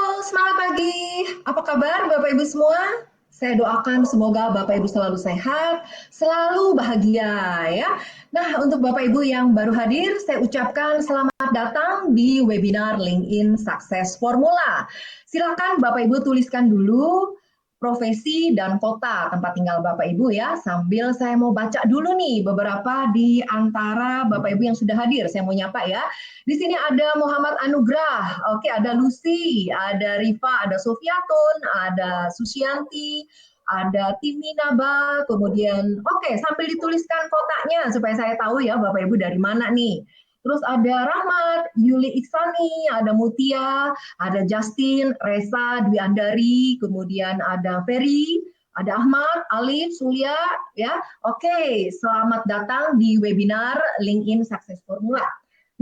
Selamat pagi. Apa kabar Bapak Ibu semua? Saya doakan semoga Bapak Ibu selalu sehat, selalu bahagia ya. Nah, untuk Bapak Ibu yang baru hadir, saya ucapkan selamat datang di webinar LinkedIn Success Formula. Silakan Bapak Ibu tuliskan dulu profesi dan kota tempat tinggal Bapak Ibu ya. Sambil saya mau baca dulu nih beberapa di antara Bapak Ibu yang sudah hadir. Saya mau nyapa ya. Di sini ada Muhammad Anugrah, oke, ada Lucy, ada Rifa, ada Sofiatun, ada Susyanti, ada Timi Naba, kemudian oke, sambil dituliskan kotanya supaya saya tahu ya Bapak Ibu dari mana nih. Terus ada Rahmat, Yuli Iksani, ada Mutia, ada Justin, Reza, Dwi Andari, kemudian ada Ferry, ada Ahmad, Alif, Surya, ya. Oke, selamat datang di webinar LinkedIn Success Formula.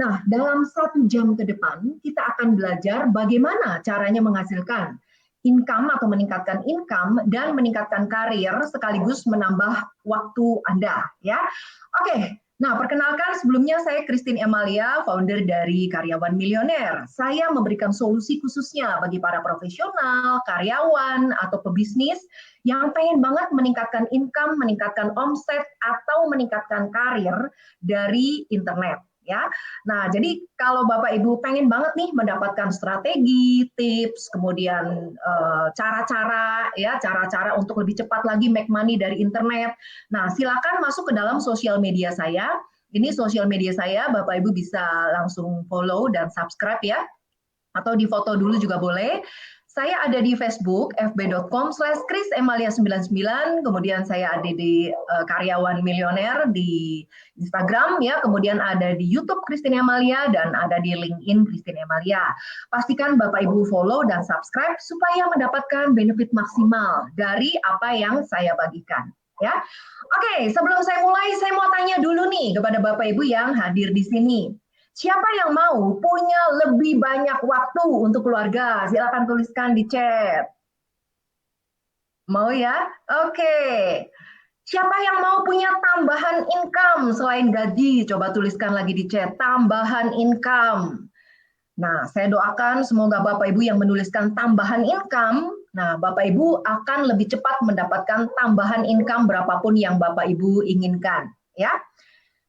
Nah, dalam 1 jam ke depan, kita akan belajar bagaimana caranya menghasilkan income atau meningkatkan income dan meningkatkan karir sekaligus menambah waktu Anda. Ya, oke. Nah, perkenalkan sebelumnya saya Christine Emalia, founder dari Karyawan Milioner. Saya memberikan solusi khususnya bagi para profesional, karyawan, atau pebisnis yang pengen banget meningkatkan income, meningkatkan omset, atau meningkatkan karir dari internet. Ya, nah jadi kalau Bapak Ibu pengen banget nih mendapatkan strategi, tips, kemudian cara-cara ya, cara-cara untuk lebih cepat lagi make money dari internet. Nah, silakan masuk ke dalam sosial media saya. Ini sosial media saya, Bapak Ibu bisa langsung follow dan subscribe ya, atau di foto dulu juga boleh. Saya ada di Facebook, fb.com/chrisemalia99, kemudian saya ada di Karyawan Milioner di Instagram, ya, kemudian ada di YouTube Christine Emalia, dan ada di LinkedIn Christine Emalia. Pastikan Bapak Ibu follow dan subscribe supaya mendapatkan benefit maksimal dari apa yang saya bagikan. Ya, oke, sebelum saya mulai, saya mau tanya dulu nih kepada Bapak Ibu yang hadir di sini. Siapa yang mau punya lebih banyak waktu untuk keluarga? Silakan tuliskan di chat. Mau ya? Oke. Siapa yang mau punya tambahan income selain gaji? Coba tuliskan lagi di chat, tambahan income. Nah, saya doakan semoga Bapak Ibu yang menuliskan tambahan income, nah Bapak Ibu akan lebih cepat mendapatkan tambahan income berapapun yang Bapak Ibu inginkan, ya.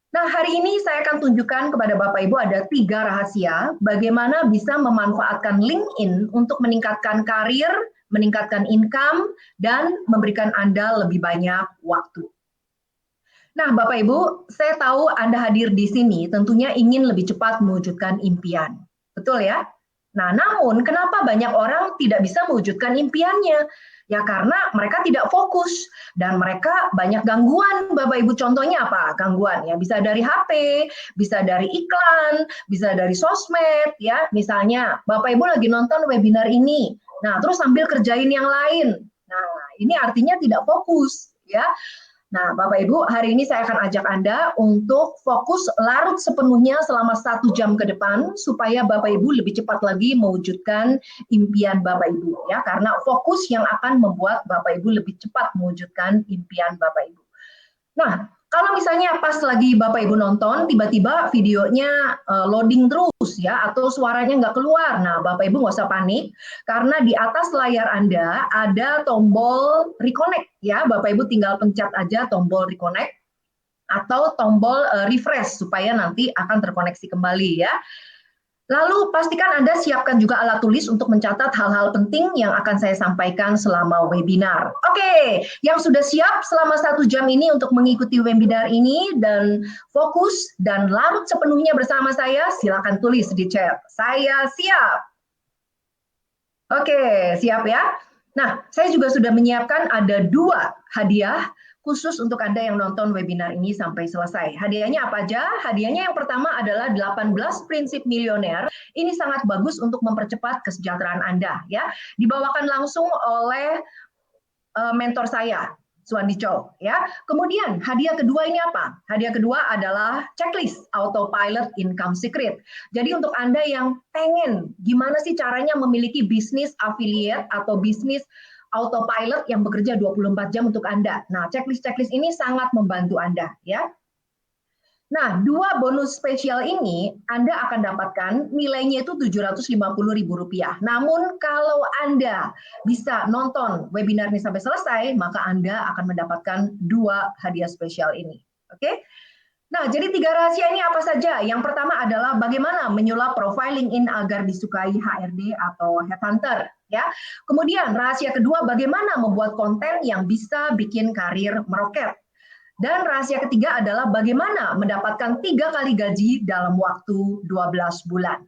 Nah, hari ini saya akan tunjukkan kepada Bapak Ibu ada 3 rahasia bagaimana bisa memanfaatkan LinkedIn untuk meningkatkan karir, meningkatkan income, dan memberikan Anda lebih banyak waktu. Nah, Bapak Ibu, saya tahu Anda hadir di sini tentunya ingin lebih cepat mewujudkan impian. Betul ya? Nah, namun kenapa banyak orang tidak bisa mewujudkan impiannya? Ya karena mereka tidak fokus dan mereka banyak gangguan. Bapak Ibu, contohnya apa? Gangguan ya bisa dari HP, bisa dari iklan, bisa dari sosmed ya. Misalnya Bapak Ibu lagi nonton webinar ini. Nah, terus sambil kerjain yang lain. Nah, ini artinya tidak fokus ya. Nah, Bapak Ibu, hari ini saya akan ajak Anda untuk fokus larut sepenuhnya selama 1 jam ke depan supaya Bapak Ibu lebih cepat lagi mewujudkan impian Bapak Ibu ya, karena fokus yang akan membuat Bapak Ibu lebih cepat mewujudkan impian Bapak Ibu. Nah, kalau misalnya pas lagi Bapak Ibu nonton, tiba-tiba videonya loading terus ya, atau suaranya nggak keluar. Nah, Bapak Ibu nggak usah panik, karena di atas layar Anda ada tombol reconnect ya. Bapak Ibu tinggal pencet aja tombol reconnect atau tombol refresh supaya nanti akan terkoneksi kembali ya. Lalu pastikan Anda siapkan juga alat tulis untuk mencatat hal-hal penting yang akan saya sampaikan selama webinar. Oke, yang sudah siap selama 1 jam ini untuk mengikuti webinar ini dan fokus dan larut sepenuhnya bersama saya, silakan tulis di chat. Saya siap. Oke, siap ya. Nah, saya juga sudah menyiapkan ada 2 hadiah khusus untuk Anda yang nonton webinar ini sampai selesai. Hadiahnya apa aja? Hadiahnya yang pertama adalah 18 prinsip milioner. Ini sangat bagus untuk mempercepat kesejahteraan Anda ya. Dibawakan langsung oleh mentor saya, Suandi Chow ya. Kemudian hadiah kedua ini apa? Hadiah kedua adalah checklist autopilot income secret. Jadi untuk Anda yang pengen gimana sih caranya memiliki bisnis affiliate atau bisnis autopilot yang bekerja 24 jam untuk Anda. Nah, checklist-checklist ini sangat membantu Anda ya. Nah, dua bonus spesial ini Anda akan dapatkan nilainya itu Rp750.000. Namun kalau Anda bisa nonton webinar ini sampai selesai, maka Anda akan mendapatkan dua hadiah spesial ini. Oke? Nah, jadi tiga rahasia ini apa saja? Yang pertama adalah bagaimana menyulap profiling in agar disukai HRD atau headhunter, ya. Kemudian rahasia kedua, bagaimana membuat konten yang bisa bikin karir meroket. Dan rahasia ketiga adalah bagaimana mendapatkan 3 kali gaji dalam waktu 12 bulan.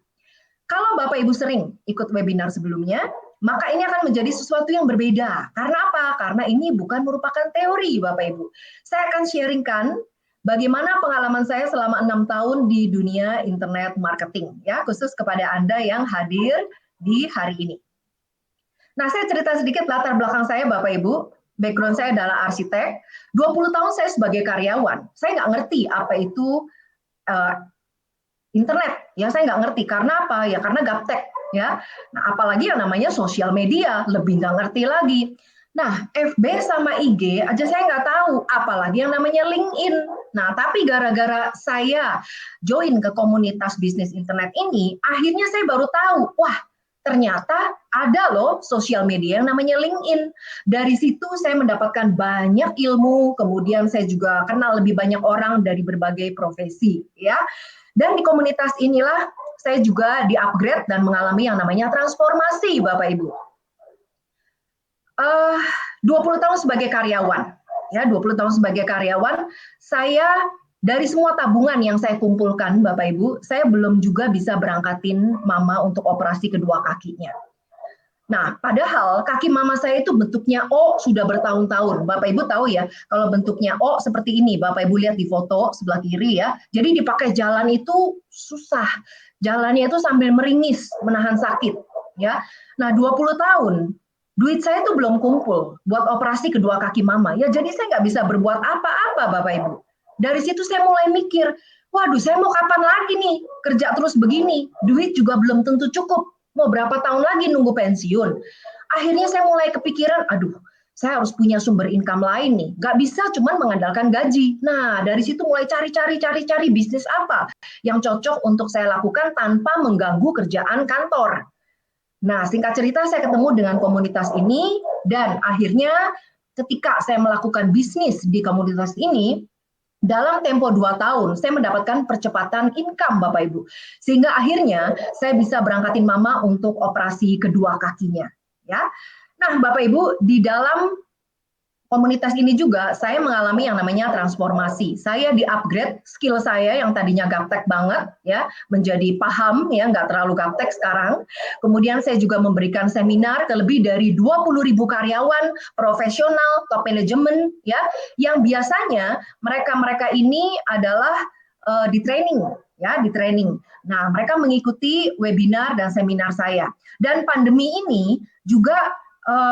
Kalau Bapak Ibu sering ikut webinar sebelumnya, maka ini akan menjadi sesuatu yang berbeda. Karena apa? Karena ini bukan merupakan teori, Bapak Ibu. Saya akan sharingkan bagaimana pengalaman saya selama 6 tahun di dunia internet marketing, ya, khusus kepada Anda yang hadir di hari ini. Nah, saya cerita sedikit latar belakang saya, Bapak Ibu. Background saya adalah arsitek. 20 tahun saya sebagai karyawan. Saya nggak ngerti apa itu uh, internet. Ya, saya nggak ngerti. Karena apa? Ya, karena gaptek. Ya. Nah, apalagi yang namanya sosial media. Lebih nggak ngerti lagi. Nah, FB sama IG aja saya nggak tahu. Apalagi yang namanya LinkedIn. Nah, tapi gara-gara saya join ke komunitas bisnis internet ini, akhirnya saya baru tahu, wah, ternyata ada loh sosial media yang namanya LinkedIn. Dari situ saya mendapatkan banyak ilmu, kemudian saya juga kenal lebih banyak orang dari berbagai profesi, ya. Dan di komunitas inilah saya juga di-upgrade dan mengalami yang namanya transformasi, Bapak Ibu. 20 tahun sebagai karyawan, ya, 20 tahun sebagai karyawan, saya dari semua tabungan yang saya kumpulkan, Bapak Ibu, saya belum juga bisa berangkatin mama untuk operasi kedua kakinya. Nah, padahal kaki mama saya itu bentuknya O sudah bertahun-tahun. Bapak Ibu tahu ya, kalau bentuknya O seperti ini, Bapak Ibu lihat di foto sebelah kiri ya. Jadi dipakai jalan itu susah. Jalannya itu sambil meringis, menahan sakit, ya. Nah, 20 tahun duit saya itu belum kumpul buat operasi kedua kaki mama. Ya, jadi saya nggak bisa berbuat apa-apa, Bapak Ibu. Dari situ saya mulai mikir, waduh, saya mau kapan lagi nih kerja terus begini? Duit juga belum tentu cukup. Mau berapa tahun lagi nunggu pensiun? Akhirnya saya mulai kepikiran, aduh, saya harus punya sumber income lain nih. Nggak bisa cuma mengandalkan gaji. Nah, dari situ mulai cari bisnis apa yang cocok untuk saya lakukan tanpa mengganggu kerjaan kantor. Nah, singkat cerita saya ketemu dengan komunitas ini dan akhirnya ketika saya melakukan bisnis di komunitas ini, dalam tempo 2 tahun, saya mendapatkan percepatan income, Bapak Ibu. Sehingga akhirnya saya bisa berangkatin mama untuk operasi kedua kakinya. Ya. Nah, Bapak Ibu, di dalam komunitas ini juga saya mengalami yang namanya transformasi. Saya di-upgrade skill saya yang tadinya gaptek banget, ya, menjadi paham, ya, nggak terlalu gaptek sekarang. Kemudian saya juga memberikan seminar ke lebih dari 20.000 karyawan, profesional, top manajemen, ya, yang biasanya mereka-mereka ini adalah di training, ya, di training. Nah, mereka mengikuti webinar dan seminar saya. Dan pandemi ini juga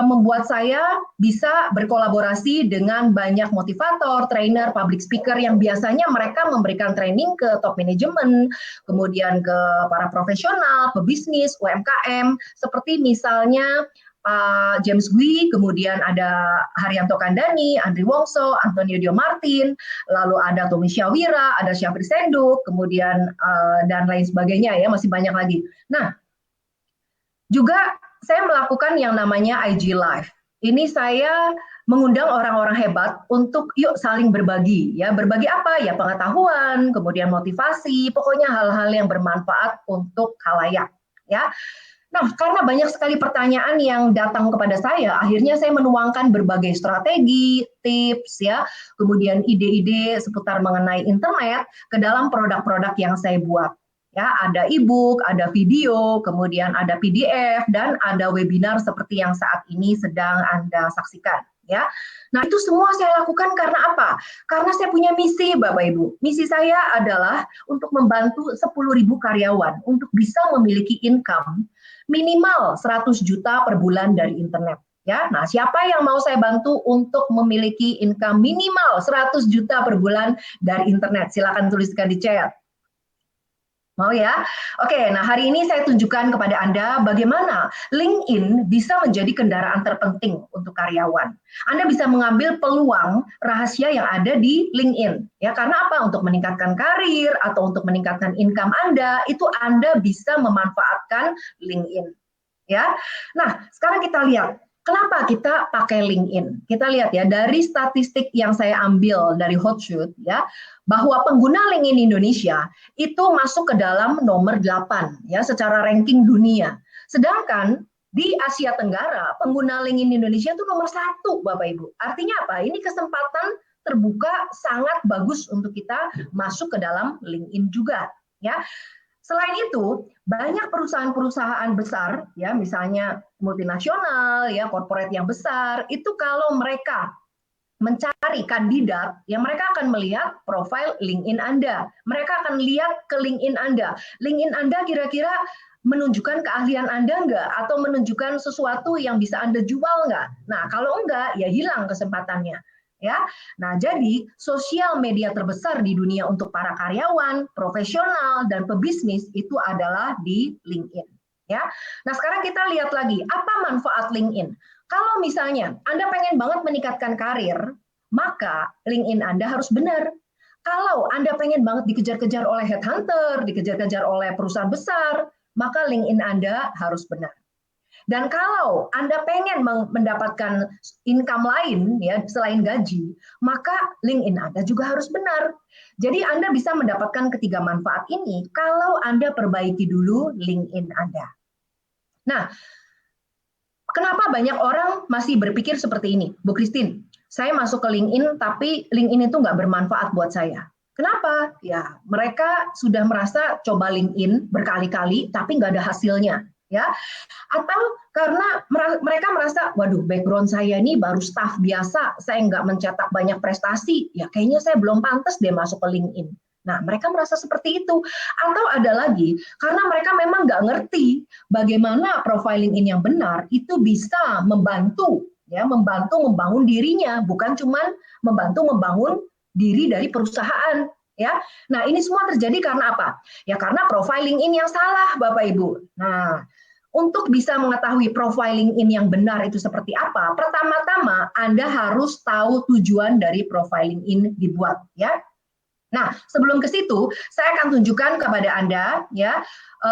membuat saya bisa berkolaborasi dengan banyak motivator, trainer, public speaker yang biasanya mereka memberikan training ke top manajemen, kemudian ke para profesional, pebisnis, UMKM, seperti misalnya Pak James Gui, kemudian ada Haryanto Kandani, Andri Wongso, Antonio Dio Martin, lalu ada Tommy Syawira, ada Syafri Senduk, kemudian dan lain sebagainya, ya, masih banyak lagi. Nah, juga saya melakukan yang namanya IG Live. Ini saya mengundang orang-orang hebat untuk yuk saling berbagi, ya. Berbagi apa? Ya, pengetahuan, kemudian motivasi, pokoknya hal-hal yang bermanfaat untuk khalayak, ya. Nah, karena banyak sekali pertanyaan yang datang kepada saya, akhirnya saya menuangkan berbagai strategi, tips, ya, kemudian ide-ide seputar mengenai internet ke dalam produk-produk yang saya buat. Ya, ada e-book, ada video, kemudian ada PDF, dan ada webinar seperti yang saat ini sedang Anda saksikan. Ya, nah itu semua saya lakukan karena apa? Karena saya punya misi, Bapak Ibu. Misi saya adalah untuk membantu 10.000 karyawan untuk bisa memiliki income minimal 100 juta per bulan dari internet. Ya, nah siapa yang mau saya bantu untuk memiliki income minimal 100 juta per bulan dari internet? Silakan tuliskan di chat. Mau ya? Oke, nah hari ini saya tunjukkan kepada Anda bagaimana LinkedIn bisa menjadi kendaraan terpenting untuk karyawan. Anda bisa mengambil peluang rahasia yang ada di LinkedIn. Ya, karena apa? Untuk meningkatkan karir atau untuk meningkatkan income Anda, itu Anda bisa memanfaatkan LinkedIn. Ya. Nah, sekarang kita lihat kenapa kita pakai LinkedIn. Kita lihat ya dari statistik yang saya ambil dari Hootsuite ya, bahwa pengguna LinkedIn Indonesia itu masuk ke dalam nomor 8 ya secara ranking dunia. Sedangkan di Asia Tenggara pengguna LinkedIn Indonesia itu nomor 1, Bapak Ibu. Artinya apa? Ini kesempatan terbuka sangat bagus untuk kita masuk ke dalam LinkedIn juga ya. Selain itu, banyak perusahaan-perusahaan besar, ya, misalnya multinasional, ya, corporate yang besar, itu kalau mereka mencari kandidat, ya mereka akan melihat profil LinkedIn Anda. Mereka akan lihat ke LinkedIn Anda. LinkedIn Anda kira-kira menunjukkan keahlian Anda enggak? Atau menunjukkan sesuatu yang bisa Anda jual enggak? Nah, kalau enggak, ya hilang kesempatannya. Ya, nah jadi sosial media terbesar di dunia untuk para karyawan, profesional, dan pebisnis itu adalah di LinkedIn. Ya, nah sekarang kita lihat lagi apa manfaat LinkedIn. Kalau misalnya Anda pengen banget meningkatkan karir, maka LinkedIn Anda harus benar. Kalau Anda pengen banget dikejar-kejar oleh headhunter, dikejar-kejar oleh perusahaan besar, maka LinkedIn Anda harus benar. Dan kalau Anda pengen mendapatkan income lain ya selain gaji, maka LinkedIn Anda juga harus benar. Jadi Anda bisa mendapatkan ketiga manfaat ini kalau Anda perbaiki dulu LinkedIn Anda. Nah, kenapa banyak orang masih berpikir seperti ini, Bu Christine? Saya masuk ke LinkedIn, tapi LinkedIn itu nggak bermanfaat buat saya. Kenapa? Ya, mereka sudah merasa coba LinkedIn berkali-kali, tapi nggak ada hasilnya. Ya, atau karena mereka merasa, waduh, background saya ini baru staff biasa, saya nggak mencetak banyak prestasi, ya kayaknya saya belum pantas deh masuk ke LinkedIn. Nah, mereka merasa seperti itu. Atau ada lagi, karena mereka memang nggak ngerti bagaimana profiling ini yang benar, itu bisa membantu, ya, membantu membangun dirinya, bukan cuma membantu membangun diri dari perusahaan. Ya, nah ini semua terjadi karena apa? Ya karena profiling ini yang salah, Bapak Ibu. Nah, untuk bisa mengetahui profiling in yang benar itu seperti apa, pertama-tama Anda harus tahu tujuan dari profiling in dibuat, ya. Nah, sebelum ke situ, saya akan tunjukkan kepada Anda, ya,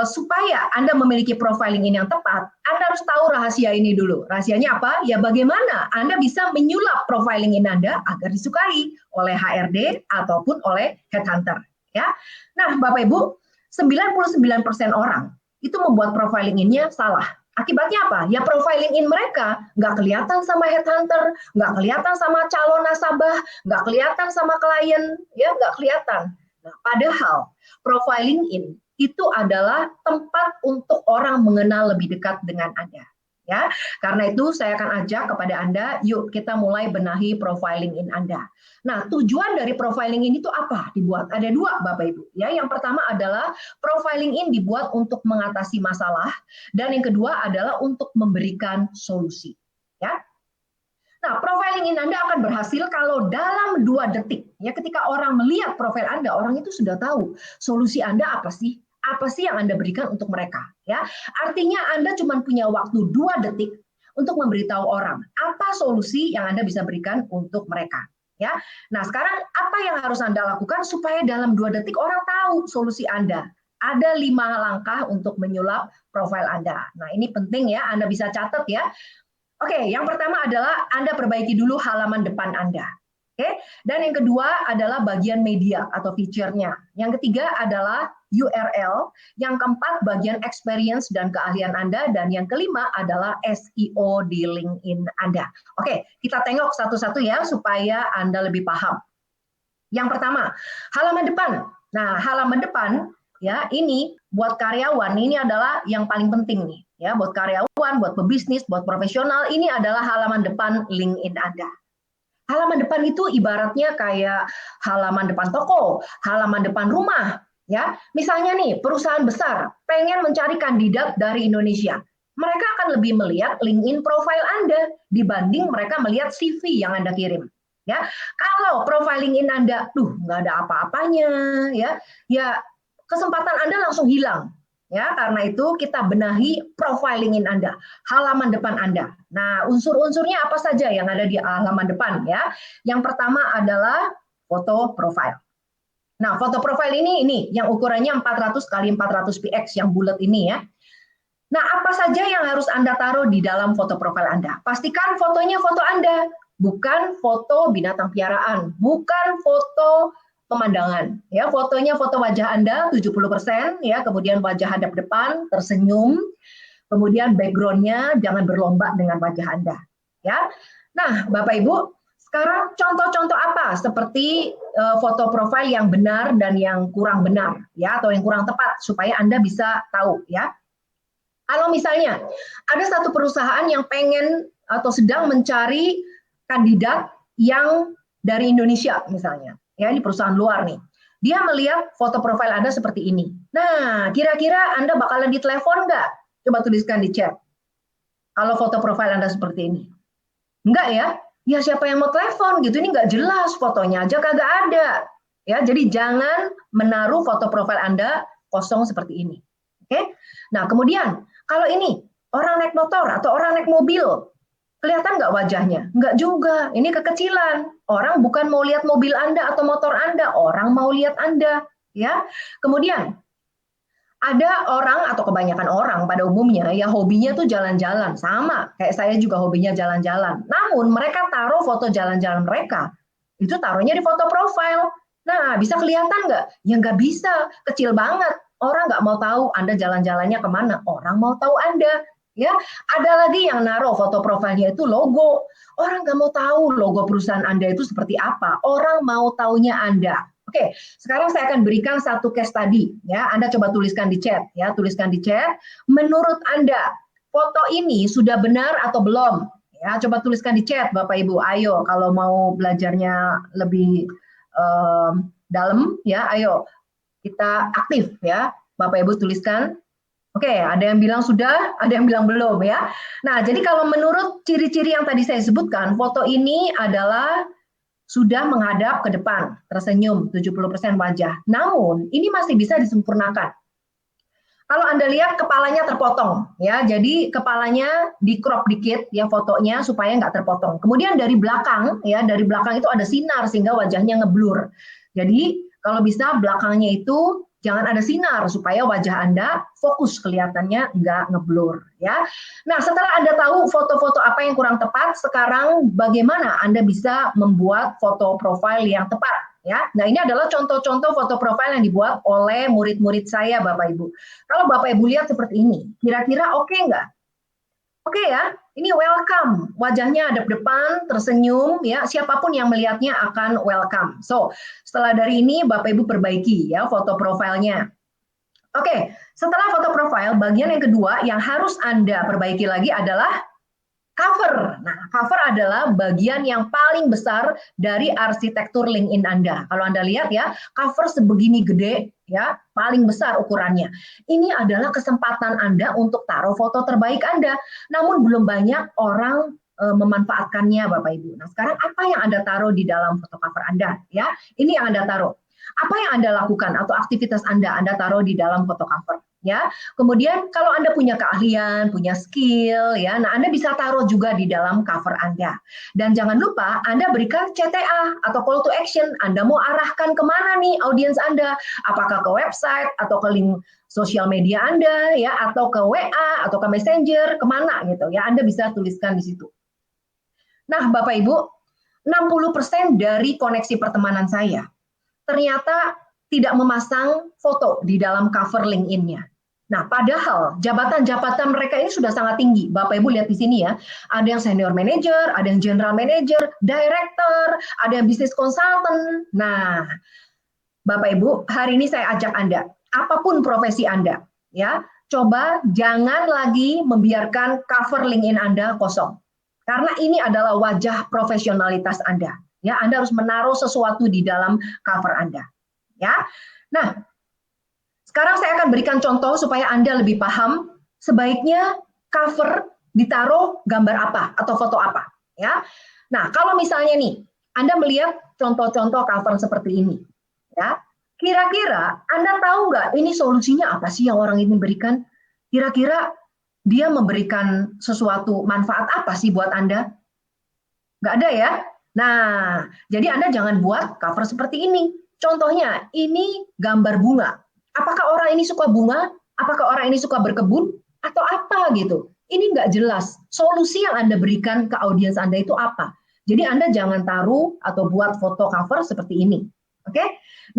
supaya Anda memiliki profiling in yang tepat, Anda harus tahu rahasia ini dulu. Rahasianya apa? Ya, bagaimana Anda bisa menyulap profiling in Anda agar disukai oleh HRD ataupun oleh headhunter, ya. Nah, Bapak Ibu, 99% orang itu membuat profiling in-nya salah. Akibatnya apa? Ya profiling in mereka nggak kelihatan sama headhunter, nggak kelihatan sama calon nasabah, nggak kelihatan sama klien, ya nggak kelihatan. Nah, padahal profiling in itu adalah tempat untuk orang mengenal lebih dekat dengan Anda. Ya, karena itu saya akan ajak kepada Anda, yuk kita mulai benahi profiling in Anda. Nah, tujuan dari profiling in itu apa? Dibuat ada dua, Bapak Ibu. Ya, yang pertama adalah profiling in dibuat untuk mengatasi masalah, dan yang kedua adalah untuk memberikan solusi. Ya, nah, profiling in Anda akan berhasil kalau dalam 2 detik, ya ketika orang melihat profil Anda, orang itu sudah tahu solusi Anda apa sih? Apa sih yang Anda berikan untuk mereka? Ya, artinya Anda cuma punya waktu 2 detik untuk memberitahu orang apa solusi yang Anda bisa berikan untuk mereka. Ya, nah sekarang apa yang harus Anda lakukan supaya dalam 2 detik orang tahu solusi Anda? Ada 5 langkah untuk menyulap profil Anda. Nah ini penting ya, Anda bisa catat ya. Oke, yang pertama adalah Anda perbaiki dulu halaman depan Anda. Oke, dan yang kedua adalah bagian media atau fiturnya. Yang ketiga adalah URL. Yang keempat bagian experience dan keahlian Anda. Dan yang kelima adalah SEO di LinkedIn Anda. Oke, kita tengok satu-satu ya supaya Anda lebih paham. Yang pertama, halaman depan. Nah, halaman depan ya ini buat karyawan ini adalah yang paling penting nih ya, buat karyawan, buat pebisnis, buat profesional, ini adalah halaman depan LinkedIn Anda. Halaman depan itu ibaratnya kayak halaman depan toko, halaman depan rumah ya. Misalnya nih perusahaan besar pengen mencari kandidat dari Indonesia, mereka akan lebih melihat LinkedIn profile Anda dibanding mereka melihat CV yang Anda kirim. Ya, kalau profiling in Anda, nggak ada apa-apanya, ya kesempatan Anda langsung hilang. Ya, karena itu kita benahi profile LinkedIn Anda, halaman depan Anda. Nah, unsur-unsurnya apa saja yang ada di halaman depan ya? Yang pertama adalah foto profile. Nah, foto profile ini yang ukurannya 400 kali 400 px yang bulat ini ya. Nah, apa saja yang harus Anda taruh di dalam foto profile Anda? Pastikan fotonya foto Anda, bukan foto binatang piaraan, bukan foto pemandangan. Ya, fotonya foto wajah Anda 70% ya, kemudian wajah hadap depan tersenyum, kemudian background-nya jangan berlomba dengan wajah Anda. Ya. Nah, Bapak Ibu, sekarang contoh-contoh apa seperti foto profil yang benar dan yang kurang benar ya, atau yang kurang tepat supaya Anda bisa tahu ya. Kalau misalnya ada satu perusahaan yang pengen atau sedang mencari kandidat yang dari Indonesia misalnya, ya ini perusahaan luar nih. Dia melihat foto profil Anda seperti ini. Nah, kira-kira Anda bakalan ditelepon nggak? Coba tuliskan di chat. Kalau foto profil Anda seperti ini. Enggak ya? Ya siapa yang mau telepon gitu, ini nggak jelas, fotonya aja kagak ada. Ya, jadi jangan menaruh foto profil Anda kosong seperti ini. Oke? Nah, kemudian kalau ini orang naik motor atau orang naik mobil, kelihatan nggak wajahnya? Nggak juga, ini kekecilan. Orang bukan mau lihat mobil Anda atau motor Anda, orang mau lihat Anda. Ya. Kemudian ada orang atau kebanyakan orang pada umumnya ya hobinya tuh jalan-jalan, sama kayak saya juga hobinya jalan-jalan. Namun mereka taruh foto jalan-jalan mereka itu taruhnya di foto profile. Nah, bisa kelihatan nggak? Ya nggak bisa, kecil banget. Orang nggak mau tahu Anda jalan-jalannya kemana. Orang mau tahu Anda. Ya, ada lagi yang naruh foto profilnya itu logo. Orang nggak mau tahu logo perusahaan Anda itu seperti apa. Orang mau taunya Anda. Oke, sekarang saya akan berikan satu case tadi. Ya, Anda coba tuliskan di chat. Ya, tuliskan di chat. Menurut Anda, foto ini sudah benar atau belum? Ya, coba tuliskan di chat, Bapak Ibu. Ayo, kalau mau belajarnya lebih dalam, ya, ayo kita aktif, ya, Bapak Ibu tuliskan. Oke, ada yang bilang sudah, ada yang bilang belum, ya. Nah, jadi kalau menurut ciri-ciri yang tadi saya sebutkan, foto ini adalah sudah menghadap ke depan, tersenyum 70% wajah. Namun, ini masih bisa disempurnakan. Kalau Anda lihat kepalanya terpotong, ya, jadi kepalanya di crop dikit, ya fotonya supaya nggak terpotong. Kemudian dari belakang, ya, dari belakang itu ada sinar sehingga wajahnya ngeblur. Jadi kalau bisa belakangnya itu jangan ada sinar supaya wajah Anda fokus kelihatannya nggak ngeblur, ya. Nah, setelah Anda tahu foto-foto apa yang kurang tepat, sekarang bagaimana Anda bisa membuat foto profil yang tepat, ya. Nah, ini adalah contoh-contoh foto profil yang dibuat oleh murid-murid saya, Bapak Ibu. Kalau Bapak Ibu lihat seperti ini, kira-kira oke nggak? Oke ya, ini welcome, wajahnya hadap depan, tersenyum, ya siapapun yang melihatnya akan welcome. So, setelah dari ini Bapak Ibu perbaiki ya foto profilnya. Oke, setelah foto profil, bagian yang kedua yang harus Anda perbaiki lagi adalah cover. Nah, cover adalah bagian yang paling besar dari arsitektur LinkedIn Anda. Kalau Anda lihat ya, cover sebegini gede, ya, paling besar ukurannya. Ini adalah kesempatan Anda untuk taruh foto terbaik Anda. Namun belum banyak orang memanfaatkannya, Bapak Ibu. Nah, sekarang apa yang Anda taruh di dalam foto cover Anda? Ya, ini yang Anda taruh. Apa yang Anda lakukan atau aktivitas Anda taruh di dalam foto cover. Ya, kemudian kalau Anda punya keahlian, punya skill, ya, nah Anda bisa taruh juga di dalam cover Anda. Dan jangan lupa Anda berikan CTA atau call to action. Anda mau arahkan kemana nih audiens Anda? Apakah ke website atau ke link sosial media Anda, ya, atau ke WA atau ke Messenger, kemana gitu? Ya, Anda bisa tuliskan di situ. Nah, Bapak Ibu, 60% dari koneksi pertemanan saya ternyata tidak memasang foto di dalam cover LinkedIn-nya. Nah, padahal jabatan-jabatan mereka ini sudah sangat tinggi. Bapak Ibu lihat di sini ya, ada yang senior manager, ada yang general manager, director, ada yang business consultant. Nah, Bapak Ibu, hari ini saya ajak Anda, apapun profesi Anda, ya, coba jangan lagi membiarkan cover LinkedIn Anda kosong. Karena ini adalah wajah profesionalitas Anda. Ya, Anda harus menaruh sesuatu di dalam cover Anda. Ya. Nah, sekarang saya akan berikan contoh supaya Anda lebih paham sebaiknya cover ditaruh gambar apa atau foto apa, ya. Nah, kalau misalnya nih Anda melihat contoh-contoh cover seperti ini, ya. Kira-kira Anda tahu nggak ini solusinya apa sih yang orang ini berikan? Kira-kira dia memberikan sesuatu manfaat apa sih buat Anda? Nggak ada ya? Nah, jadi Anda jangan buat cover seperti ini. Contohnya, ini gambar bunga. Apakah orang ini suka bunga? Apakah orang ini suka berkebun? Atau apa gitu? Ini nggak jelas. Solusi yang Anda berikan ke audiens Anda itu apa? Jadi Anda jangan taruh atau buat foto cover seperti ini. Oke?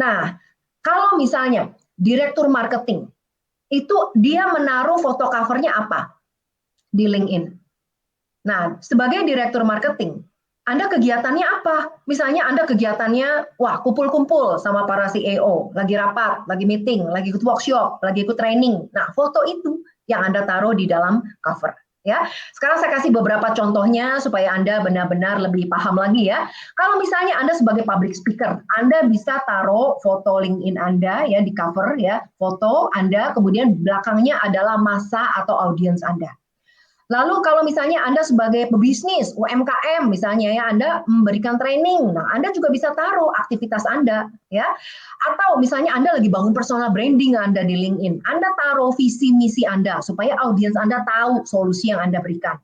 Nah, kalau misalnya direktur marketing, itu dia menaruh foto covernya apa di LinkedIn. Nah, sebagai direktur marketing, Anda kegiatannya apa? Misalnya Anda kegiatannya, wah kumpul-kumpul sama para CEO, lagi rapat, lagi meeting, lagi ikut workshop, lagi ikut training. Nah, foto itu yang Anda taruh di dalam cover. Ya, sekarang saya kasih beberapa contohnya supaya Anda benar-benar lebih paham lagi ya. Kalau misalnya Anda sebagai public speaker, Anda bisa taruh foto LinkedIn Anda ya di cover ya, foto Anda, kemudian belakangnya adalah masa atau audiens Anda. Lalu kalau misalnya Anda sebagai pebisnis, UMKM misalnya ya, Anda memberikan training, nah Anda juga bisa taruh aktivitas Anda ya. Atau misalnya Anda lagi bangun personal branding Anda di LinkedIn, Anda taruh visi misi Anda supaya audiens Anda tahu solusi yang Anda berikan.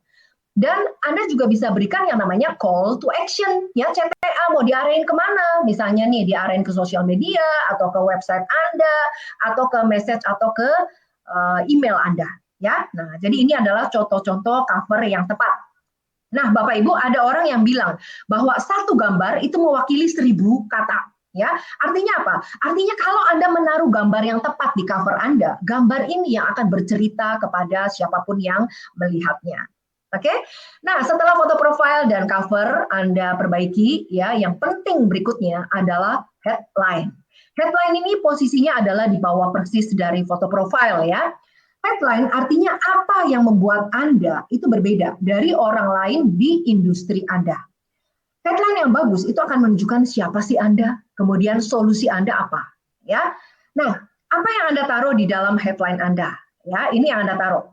Dan Anda juga bisa berikan yang namanya call to action, ya CTA mau diarahin kemana, misalnya nih diarahin ke sosial media, atau ke website Anda, atau ke message, atau ke email Anda. Ya, nah jadi ini adalah contoh-contoh cover yang tepat. Nah, Bapak Ibu, ada orang yang bilang bahwa satu gambar itu mewakili 1000 kata. Ya, artinya apa? Artinya kalau Anda menaruh gambar yang tepat di cover Anda, gambar ini yang akan bercerita kepada siapapun yang melihatnya. Oke, nah setelah foto profile dan cover Anda perbaiki, ya, yang penting berikutnya adalah headline. Headline ini posisinya adalah di bawah persis dari foto profile ya. Headline artinya apa yang membuat Anda itu berbeda dari orang lain di industri Anda. Headline yang bagus itu akan menunjukkan siapa sih Anda, kemudian solusi Anda apa. Ya, nah apa yang Anda taruh di dalam headline Anda? Ya, ini yang Anda taruh.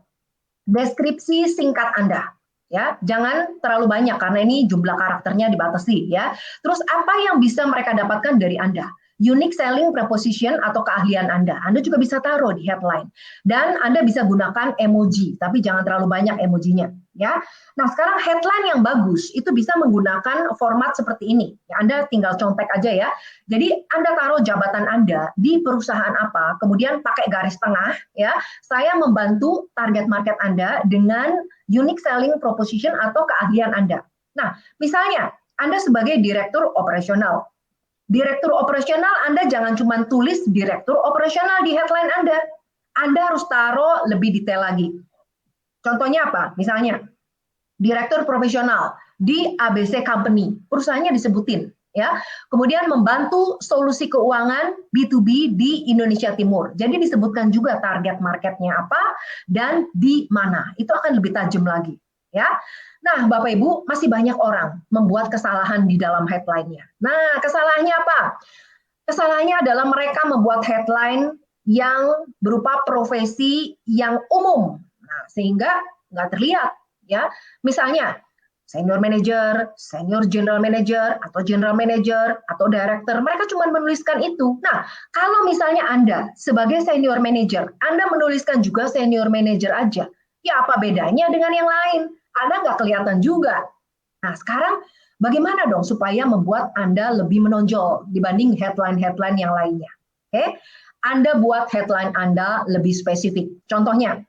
Deskripsi singkat Anda. Ya, jangan terlalu banyak karena ini jumlah karakternya dibatasi ya. Terus apa yang bisa mereka dapatkan dari Anda? Unique selling proposition atau keahlian Anda. Anda juga bisa taruh di headline. Dan Anda bisa gunakan emoji, tapi jangan terlalu banyak emojinya. Ya. Nah, sekarang headline yang bagus itu bisa menggunakan format seperti ini. Ya, Anda tinggal contek aja ya. Jadi Anda taruh jabatan Anda di perusahaan apa, kemudian pakai garis tengah ya. Saya membantu target market Anda dengan unique selling proposition atau keahlian Anda. Nah, misalnya Anda sebagai direktur operasional. Direktur operasional Anda jangan cuma tulis direktur operasional di headline Anda. Anda harus taruh lebih detail lagi. Contohnya apa? Misalnya, direktur profesional di ABC Company, perusahaannya disebutin. Ya, kemudian membantu solusi keuangan B2B di Indonesia Timur. Jadi disebutkan juga target marketnya apa dan di mana. Itu akan lebih tajam lagi. Ya, nah Bapak Ibu masih banyak orang membuat kesalahan di dalam headline-nya. Nah kesalahannya apa? Kesalahannya adalah mereka membuat headline yang berupa profesi yang umum, nah, sehingga nggak terlihat. Ya, misalnya senior manager, senior general manager, atau general manager, atau director, mereka cuma menuliskan itu. Nah, kalau misalnya Anda sebagai senior manager, Anda menuliskan juga senior manager aja, ya apa bedanya dengan yang lain? Anda nggak kelihatan juga. Nah, sekarang bagaimana dong supaya membuat Anda lebih menonjol dibanding headline-headline yang lainnya? Oke, Anda buat headline Anda lebih spesifik. Contohnya,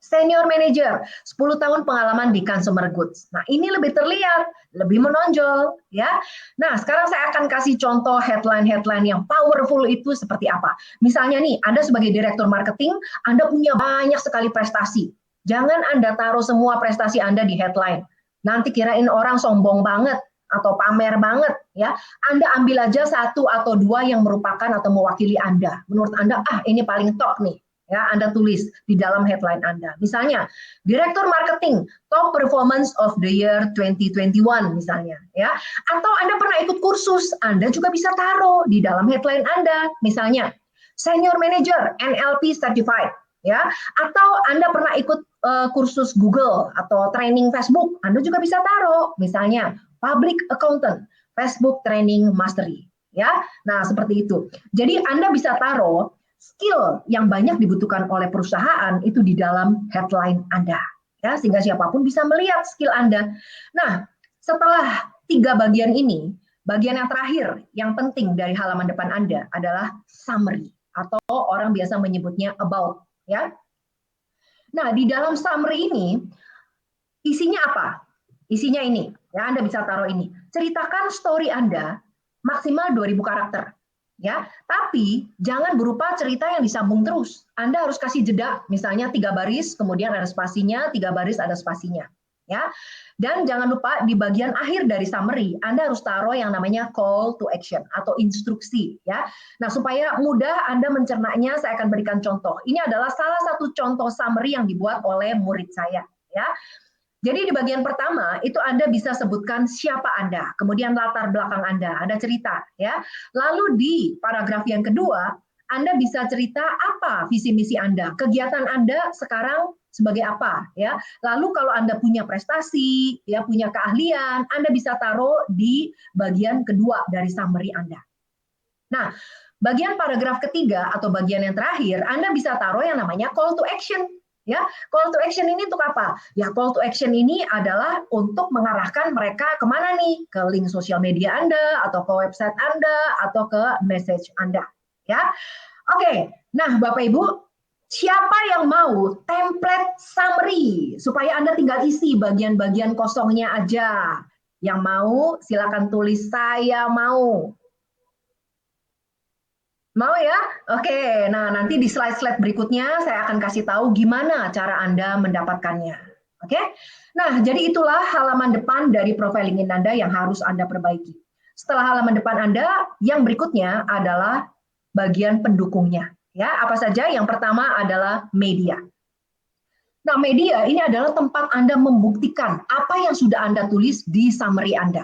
senior manager, 10 tahun pengalaman di consumer goods. Nah, ini lebih terlihat, lebih menonjol, ya. Nah, sekarang saya akan kasih contoh headline-headline yang powerful itu seperti apa. Misalnya nih, Anda sebagai direktur marketing, Anda punya banyak sekali prestasi. Jangan Anda taruh semua prestasi Anda di headline. Nanti kirain orang sombong banget atau pamer banget, ya. Anda ambil aja satu atau dua yang merupakan atau mewakili Anda. Menurut Anda, ini paling top nih. Ya, Anda tulis di dalam headline Anda. Misalnya, Direktur Marketing Top Performance of the Year 2021 misalnya, ya. Atau Anda pernah ikut kursus, Anda juga bisa taruh di dalam headline Anda. Misalnya, Senior Manager NLP Certified, ya. Atau Anda pernah ikut kursus Google atau training Facebook, Anda juga bisa taruh. Misalnya, Public Accountant Facebook Training Mastery. ya. Nah, seperti itu. Jadi Anda bisa taruh skill yang banyak dibutuhkan oleh perusahaan itu di dalam headline Anda, ya, sehingga siapapun bisa melihat skill Anda. Nah, setelah 3 bagian ini, bagian yang terakhir yang penting dari halaman depan Anda adalah summary, atau orang biasa menyebutnya about, ya. Nah, di dalam summary ini isinya apa? Isinya ini, ya, Anda bisa taruh ini. Ceritakan story Anda maksimal 2000 karakter. Ya, tapi jangan berupa cerita yang disambung terus. Anda harus kasih jeda, misalnya 3 baris, kemudian ada spasinya, 3 baris ada spasinya. Ya, dan jangan lupa di bagian akhir dari summary, Anda harus taruh yang namanya call to action atau instruksi. Ya, nah supaya mudah Anda mencernanya, saya akan berikan contoh. Ini adalah salah satu contoh summary yang dibuat oleh murid saya. Ya, jadi di bagian pertama itu Anda bisa sebutkan siapa Anda, kemudian latar belakang Anda cerita, ya. Lalu di paragraf yang kedua, Anda bisa cerita apa visi misi Anda, kegiatan Anda sekarang sebagai apa, ya. Lalu kalau Anda punya prestasi, ya, punya keahlian, Anda bisa taruh di bagian kedua dari summary Anda. Nah, bagian paragraf ketiga atau bagian yang terakhir, Anda bisa taruh yang namanya call to action. Ya, call to action ini untuk apa? Ya, call to action ini adalah untuk mengarahkan mereka kemana nih? Ke link sosial media Anda, atau ke website Anda, atau ke message Anda. Ya, oke. Nah, Bapak Ibu, siapa yang mau template summary supaya Anda tinggal isi bagian-bagian kosongnya aja? Yang mau, silakan tulis saya mau. Mau ya? Oke, nah nanti di slide-slide berikutnya saya akan kasih tahu gimana cara Anda mendapatkannya. Oke? Nah, jadi itulah halaman depan dari profile LinkedIn Anda yang harus Anda perbaiki. Setelah halaman depan Anda, yang berikutnya adalah bagian pendukungnya. Ya, apa saja? Yang pertama adalah media. Nah, media ini adalah tempat Anda membuktikan apa yang sudah Anda tulis di summary Anda.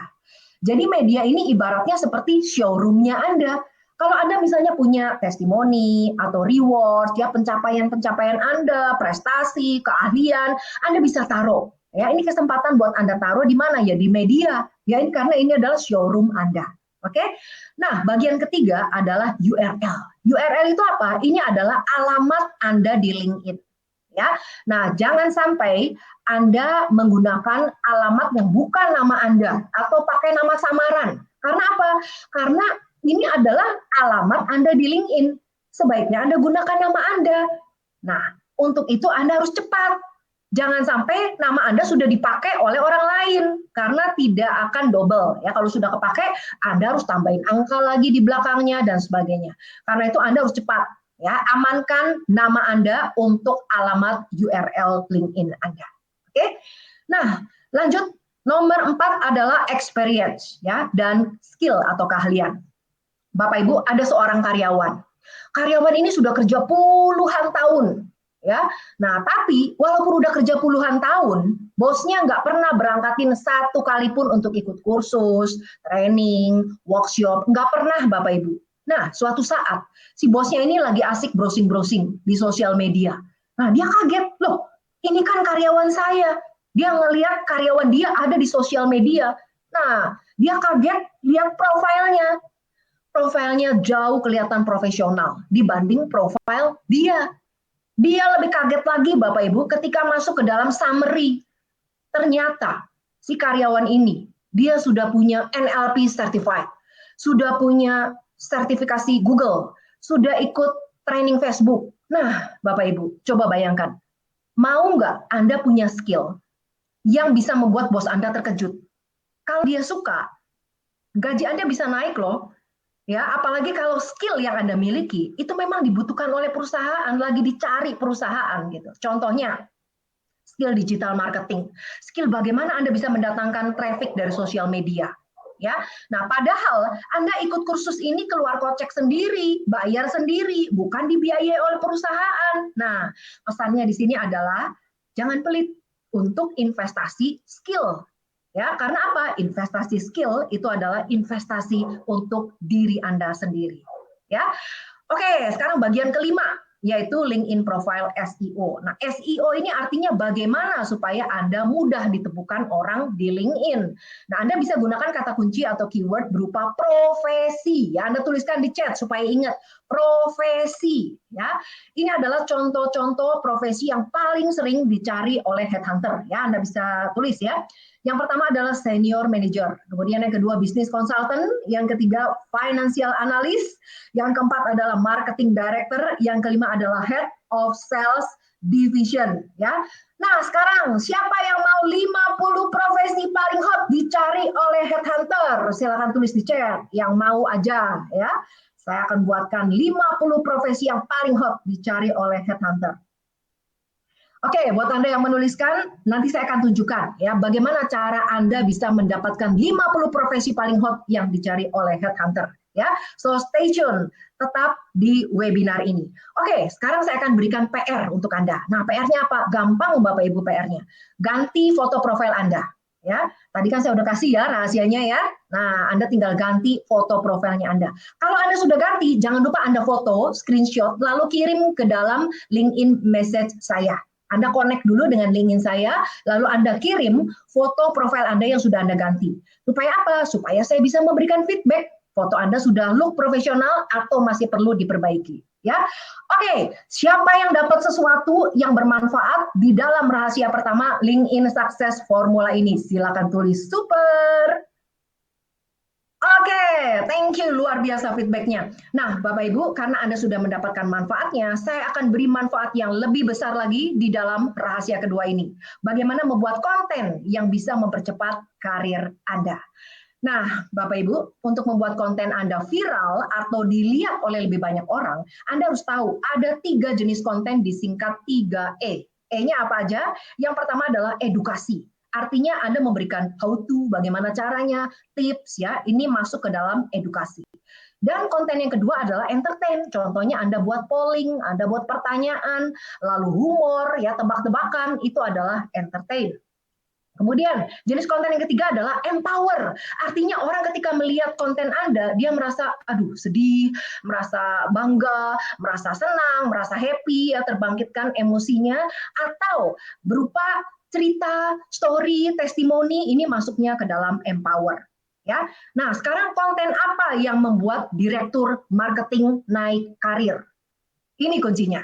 Jadi media ini ibaratnya seperti showroom-nya Anda. Kalau Anda misalnya punya testimoni atau reward, ya, pencapaian-pencapaian Anda, prestasi, keahlian, Anda bisa taruh. Ya, ini kesempatan buat Anda taruh di mana ya? Di media. Ya, ini karena ini adalah showroom Anda. Oke. Nah, bagian ketiga adalah URL. URL itu apa? Ini adalah alamat Anda di LinkedIn. Ya. Nah, jangan sampai Anda menggunakan alamat yang bukan nama Anda atau pakai nama samaran. Karena apa? Karena ini adalah alamat Anda di LinkedIn. Sebaiknya Anda gunakan nama Anda. Nah, untuk itu Anda harus cepat. Jangan sampai nama Anda sudah dipakai oleh orang lain karena tidak akan double. Ya, kalau sudah kepakai, Anda harus tambahin angka lagi di belakangnya dan sebagainya. Karena itu Anda harus cepat. Ya, amankan nama Anda untuk alamat URL LinkedIn Anda. Oke. Nah, lanjut nomor 4 adalah experience, ya, dan skill atau keahlian. Bapak Ibu, ada seorang karyawan. Karyawan ini sudah kerja puluhan tahun, ya. Nah, tapi walaupun udah kerja puluhan tahun, bosnya nggak pernah berangkatin satu kali pun untuk ikut kursus, training, workshop, nggak pernah, Bapak Ibu. Nah, suatu saat si bosnya ini lagi asik browsing-browsing di sosial media. Nah, dia kaget, loh, ini kan karyawan saya. Dia ngelihat karyawan dia ada di sosial media. Nah, dia kaget lihat profilnya. Profilnya jauh kelihatan profesional dibanding profil dia. Dia lebih kaget lagi, Bapak Ibu, ketika masuk ke dalam summary. Ternyata si karyawan ini, dia sudah punya NLP certified, sudah punya sertifikasi Google, sudah ikut training Facebook. Nah, Bapak Ibu, coba bayangkan, mau nggak Anda punya skill yang bisa membuat bos Anda terkejut? Kalau dia suka, gaji Anda bisa naik loh. Ya, apalagi kalau skill yang Anda miliki itu memang dibutuhkan oleh perusahaan, lagi dicari perusahaan gitu. Contohnya, skill digital marketing, skill bagaimana Anda bisa mendatangkan traffic dari sosial media. Ya, nah padahal Anda ikut kursus ini keluar kocek sendiri, bayar sendiri, bukan dibiayai oleh perusahaan. Nah, pesannya di sini adalah jangan pelit untuk investasi skill. Ya, karena apa? Investasi skill itu adalah investasi untuk diri Anda sendiri. Ya. Oke, sekarang bagian kelima yaitu LinkedIn Profile SEO. Nah, SEO ini artinya bagaimana supaya Anda mudah ditemukan orang di LinkedIn. Nah, Anda bisa gunakan kata kunci atau keyword berupa profesi. Ya, Anda tuliskan di chat supaya ingat, profesi. Ya, ini adalah contoh-contoh profesi yang paling sering dicari oleh headhunter. Ya, Anda bisa tulis ya. Yang pertama adalah senior manager, kemudian yang kedua business consultant, yang ketiga financial analyst, yang keempat adalah marketing director, yang kelima adalah head of sales division. Ya, nah sekarang siapa yang mau 50 profesi paling hot dicari oleh headhunter? Silakan tulis di chat, yang mau aja ya. Saya akan buatkan 50 profesi yang paling hot dicari oleh headhunter. Oke, buat Anda yang menuliskan, nanti saya akan tunjukkan ya bagaimana cara Anda bisa mendapatkan 50 profesi paling hot yang dicari oleh headhunter ya. So stay tune, tetap di webinar ini. Oke, sekarang saya akan berikan PR untuk Anda. Nah, PR-nya apa? Gampang Bapak Ibu PR-nya. Ganti foto profil Anda ya. Tadi kan saya udah kasih ya rahasianya ya. Nah, Anda tinggal ganti foto profilnya Anda. Kalau Anda sudah ganti, jangan lupa Anda foto, screenshot, lalu kirim ke dalam LinkedIn message saya. Anda connect dulu dengan LinkedIn saya, lalu Anda kirim foto profil Anda yang sudah Anda ganti. Supaya apa? Supaya saya bisa memberikan feedback. Foto Anda sudah look profesional atau masih perlu diperbaiki. Ya, oke. Siapa yang dapat sesuatu yang bermanfaat di dalam rahasia pertama LinkedIn Success Formula ini? Silakan tulis super. Oke, thank you, luar biasa feedbacknya. Nah, Bapak Ibu, karena Anda sudah mendapatkan manfaatnya, saya akan beri manfaat yang lebih besar lagi di dalam rahasia kedua ini. Bagaimana membuat konten yang bisa mempercepat karir Anda. Nah, Bapak Ibu, untuk membuat konten Anda viral atau dilihat oleh lebih banyak orang, Anda harus tahu ada 3 jenis konten disingkat 3E. E-nya apa aja? Yang pertama adalah edukasi. Artinya Anda memberikan how to, bagaimana caranya, tips ya, ini masuk ke dalam edukasi. Dan konten yang kedua adalah entertain. Contohnya Anda buat polling, Anda buat pertanyaan, lalu humor, ya tebak-tebakan, itu adalah entertain. Kemudian jenis konten yang ketiga adalah empower. Artinya orang ketika melihat konten Anda, dia merasa aduh sedih, merasa bangga, merasa senang, merasa happy, ya terbangkitkan emosinya, atau berupa cerita, story, testimoni, ini masuknya ke dalam empower. Ya. Nah, sekarang konten apa yang membuat direktur marketing naik karir? Ini kuncinya.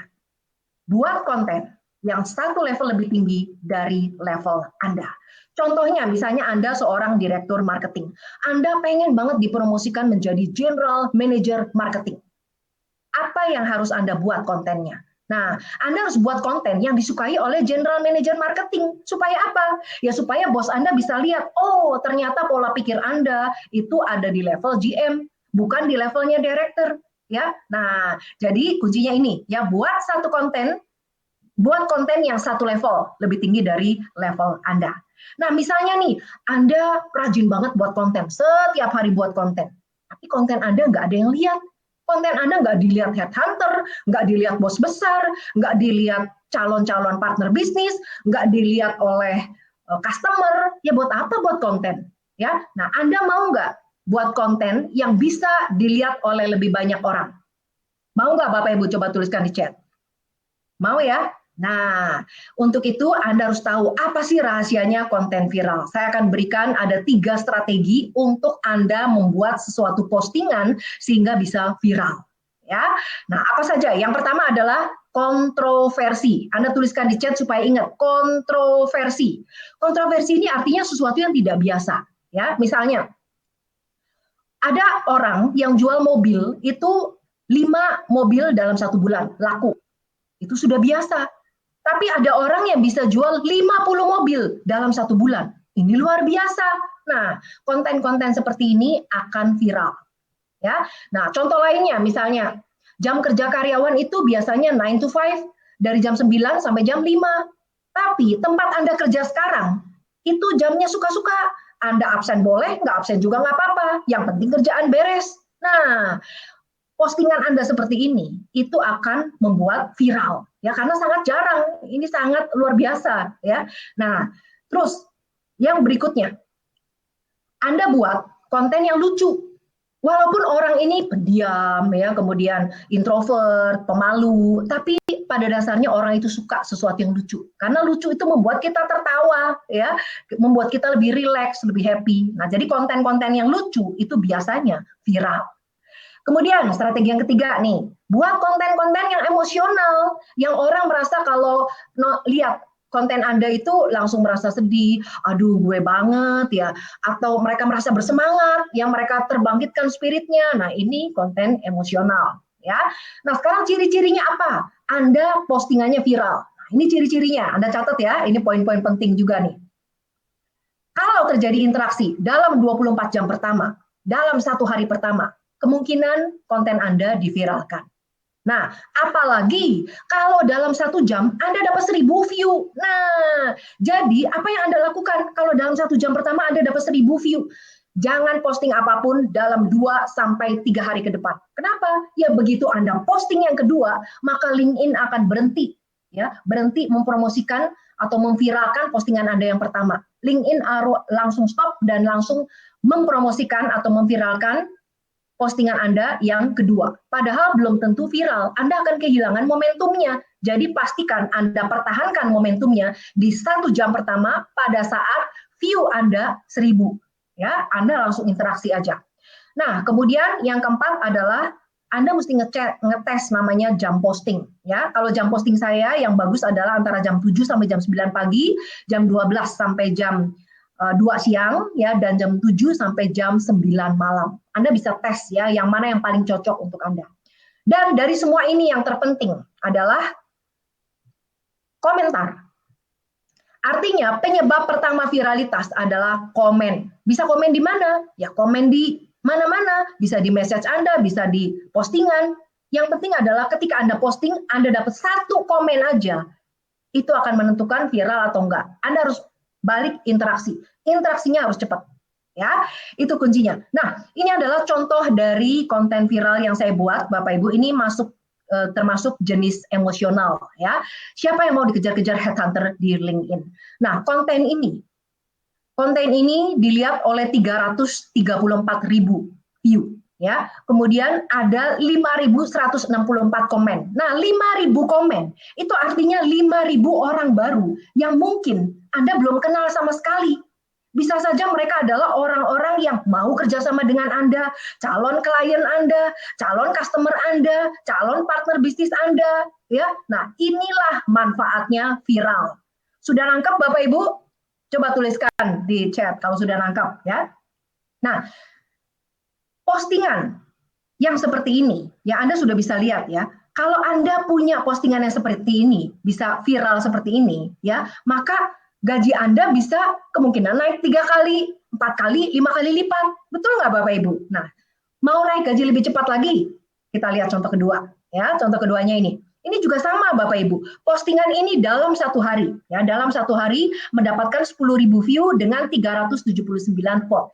Buat konten yang satu level lebih tinggi dari level Anda. Contohnya, misalnya Anda seorang direktur marketing. Anda pengen banget dipromosikan menjadi general manager marketing. Apa yang harus Anda buat kontennya? Nah, Anda harus buat konten yang disukai oleh general manager marketing. Supaya apa? Ya supaya bos Anda bisa lihat, oh ternyata pola pikir Anda itu ada di level GM, bukan di levelnya director. Ya, nah jadi kuncinya ini, ya buat satu konten, buat konten yang satu level, lebih tinggi dari level Anda. Nah, misalnya nih, Anda rajin banget buat konten, setiap hari buat konten, tapi konten Anda nggak ada yang lihat. Konten Anda nggak dilihat headhunter, nggak dilihat bos besar, nggak dilihat calon-calon partner bisnis, nggak dilihat oleh customer, ya buat apa buat konten? Ya, nah Anda mau nggak buat konten yang bisa dilihat oleh lebih banyak orang? Mau nggak Bapak Ibu coba tuliskan di chat? Mau ya? Nah, untuk itu Anda harus tahu apa sih rahasianya konten viral. Saya akan berikan ada 3 strategi untuk Anda membuat sesuatu postingan sehingga bisa viral. Ya, nah apa saja? Yang pertama adalah kontroversi. Anda tuliskan di chat supaya ingat kontroversi. Kontroversi ini artinya sesuatu yang tidak biasa. Ya, misalnya ada orang yang jual mobil itu 5 mobil dalam 1 bulan laku. Itu sudah biasa. Tapi ada orang yang bisa jual 50 mobil dalam 1 bulan. Ini luar biasa. Nah, konten-konten seperti ini akan viral. Ya. Nah, contoh lainnya misalnya jam kerja karyawan itu biasanya 9 to 5 dari jam 9 sampai jam 5. Tapi tempat Anda kerja sekarang itu jamnya suka-suka. Anda absen boleh, nggak absen juga nggak apa-apa. Yang penting kerjaan beres. Nah, postingan Anda seperti ini itu akan membuat viral ya karena sangat jarang, ini sangat luar biasa ya. Nah, terus yang berikutnya Anda buat konten yang lucu. Walaupun orang ini pendiam ya, kemudian introvert, pemalu, tapi pada dasarnya orang itu suka sesuatu yang lucu. Karena lucu itu membuat kita tertawa ya, membuat kita lebih rileks, lebih happy. Nah, jadi konten-konten yang lucu itu biasanya viral. Kemudian strategi yang ketiga nih, buat konten-konten yang emosional, yang orang merasa kalau lihat konten Anda itu langsung merasa sedih, aduh gue banget ya, atau mereka merasa bersemangat, yang mereka terbangkitkan spiritnya. Nah, ini konten emosional ya. Nah, sekarang ciri-cirinya apa? Anda postingannya viral. Nah, ini ciri-cirinya, Anda catat ya, ini poin-poin penting juga nih. Kalau terjadi interaksi dalam 24 jam pertama, dalam satu hari pertama, kemungkinan konten Anda diviralkan. Nah, apalagi kalau dalam 1 jam Anda dapat 1.000 view. Nah, jadi apa yang Anda lakukan kalau dalam 1 jam pertama Anda dapat 1.000 view? Jangan posting apapun dalam 2 sampai 3 hari ke depan. Kenapa? Ya begitu Anda posting yang kedua, maka LinkedIn akan berhenti, ya, berhenti mempromosikan atau memviralkan postingan Anda yang pertama. LinkedIn langsung stop dan langsung mempromosikan atau memviralkan postingan Anda yang kedua. Padahal belum tentu viral, Anda akan kehilangan momentumnya. Jadi pastikan Anda pertahankan momentumnya di 1 jam pertama pada saat view Anda 1.000. Ya, Anda langsung interaksi aja. Nah, kemudian yang keempat adalah Anda mesti ngetes namanya jam posting. Ya, kalau jam posting saya yang bagus adalah antara jam 7 sampai jam 9 pagi, jam 12 sampai jam 2 siang ya, dan jam 7 sampai jam 9 malam. Anda bisa tes ya yang mana yang paling cocok untuk Anda. Dan dari semua ini yang terpenting adalah komentar. Artinya penyebab pertama viralitas adalah komen. Bisa komen di mana? Ya komen di mana-mana. Bisa di message Anda, bisa di postingan. Yang penting adalah ketika Anda posting, Anda dapat 1 komen aja. Itu akan menentukan viral atau enggak. Anda harus balik interaksi. Interaksinya harus cepat. Ya, itu kuncinya. Nah, ini adalah contoh dari konten viral yang saya buat, Bapak Ibu. Ini termasuk jenis emosional ya. Siapa yang mau dikejar-kejar headhunter di LinkedIn? Nah, konten ini dilihat oleh 334.000 view ya. Kemudian ada 5.164 komen. Nah, 5.000 komen itu artinya 5.000 orang baru yang mungkin Anda belum kenal sama sekali. Bisa saja mereka adalah orang-orang yang mau kerjasama dengan Anda, calon klien Anda, calon customer Anda, calon partner bisnis Anda. Ya, nah inilah manfaatnya viral. Sudah nangkep Bapak Ibu? Coba tuliskan di chat kalau sudah nangkep ya. Nah, postingan yang seperti ini, ya Anda sudah bisa lihat ya. Kalau Anda punya postingan yang seperti ini, bisa viral seperti ini, ya, maka gaji Anda bisa kemungkinan naik 3 kali, 4 kali, 5 kali lipat. Betul nggak Bapak Ibu? Nah, mau naik gaji lebih cepat lagi? Kita lihat contoh kedua. Ya, contoh keduanya ini. Ini juga sama Bapak Ibu. Postingan ini dalam 1 hari, ya, dalam 1 hari mendapatkan 10.000 view dengan 379 vote.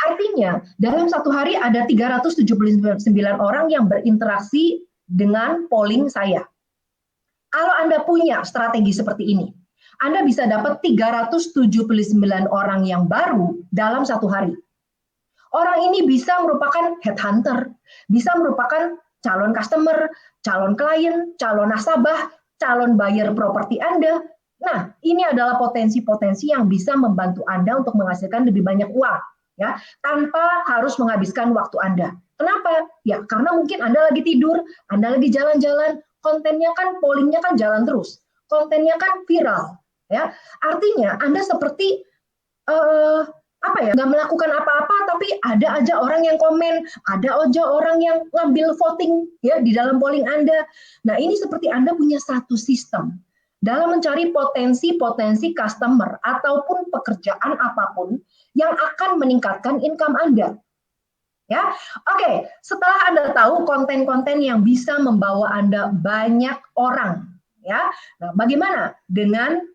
Artinya, dalam 1 hari ada 379 orang yang berinteraksi dengan polling saya. Kalau Anda punya strategi seperti ini, Anda bisa dapat 379 orang yang baru dalam 1 hari. Orang ini bisa merupakan headhunter, bisa merupakan calon customer, calon klien, calon nasabah, calon buyer properti Anda. Nah, ini adalah potensi-potensi yang bisa membantu Anda untuk menghasilkan lebih banyak uang, ya, tanpa harus menghabiskan waktu Anda. Kenapa? Ya, karena mungkin Anda lagi tidur, Anda lagi jalan-jalan, kontennya kan, pollingnya kan jalan terus, kontennya kan viral. Ya, artinya Anda seperti nggak melakukan apa-apa, tapi ada aja orang yang komen, ada aja orang yang ngambil voting ya di dalam polling Anda. Nah, ini seperti Anda punya satu sistem dalam mencari potensi-potensi customer ataupun pekerjaan apapun yang akan meningkatkan income Anda. Ya, oke. Setelah Anda tahu konten-konten yang bisa membawa Anda banyak orang, ya. Nah, bagaimana dengan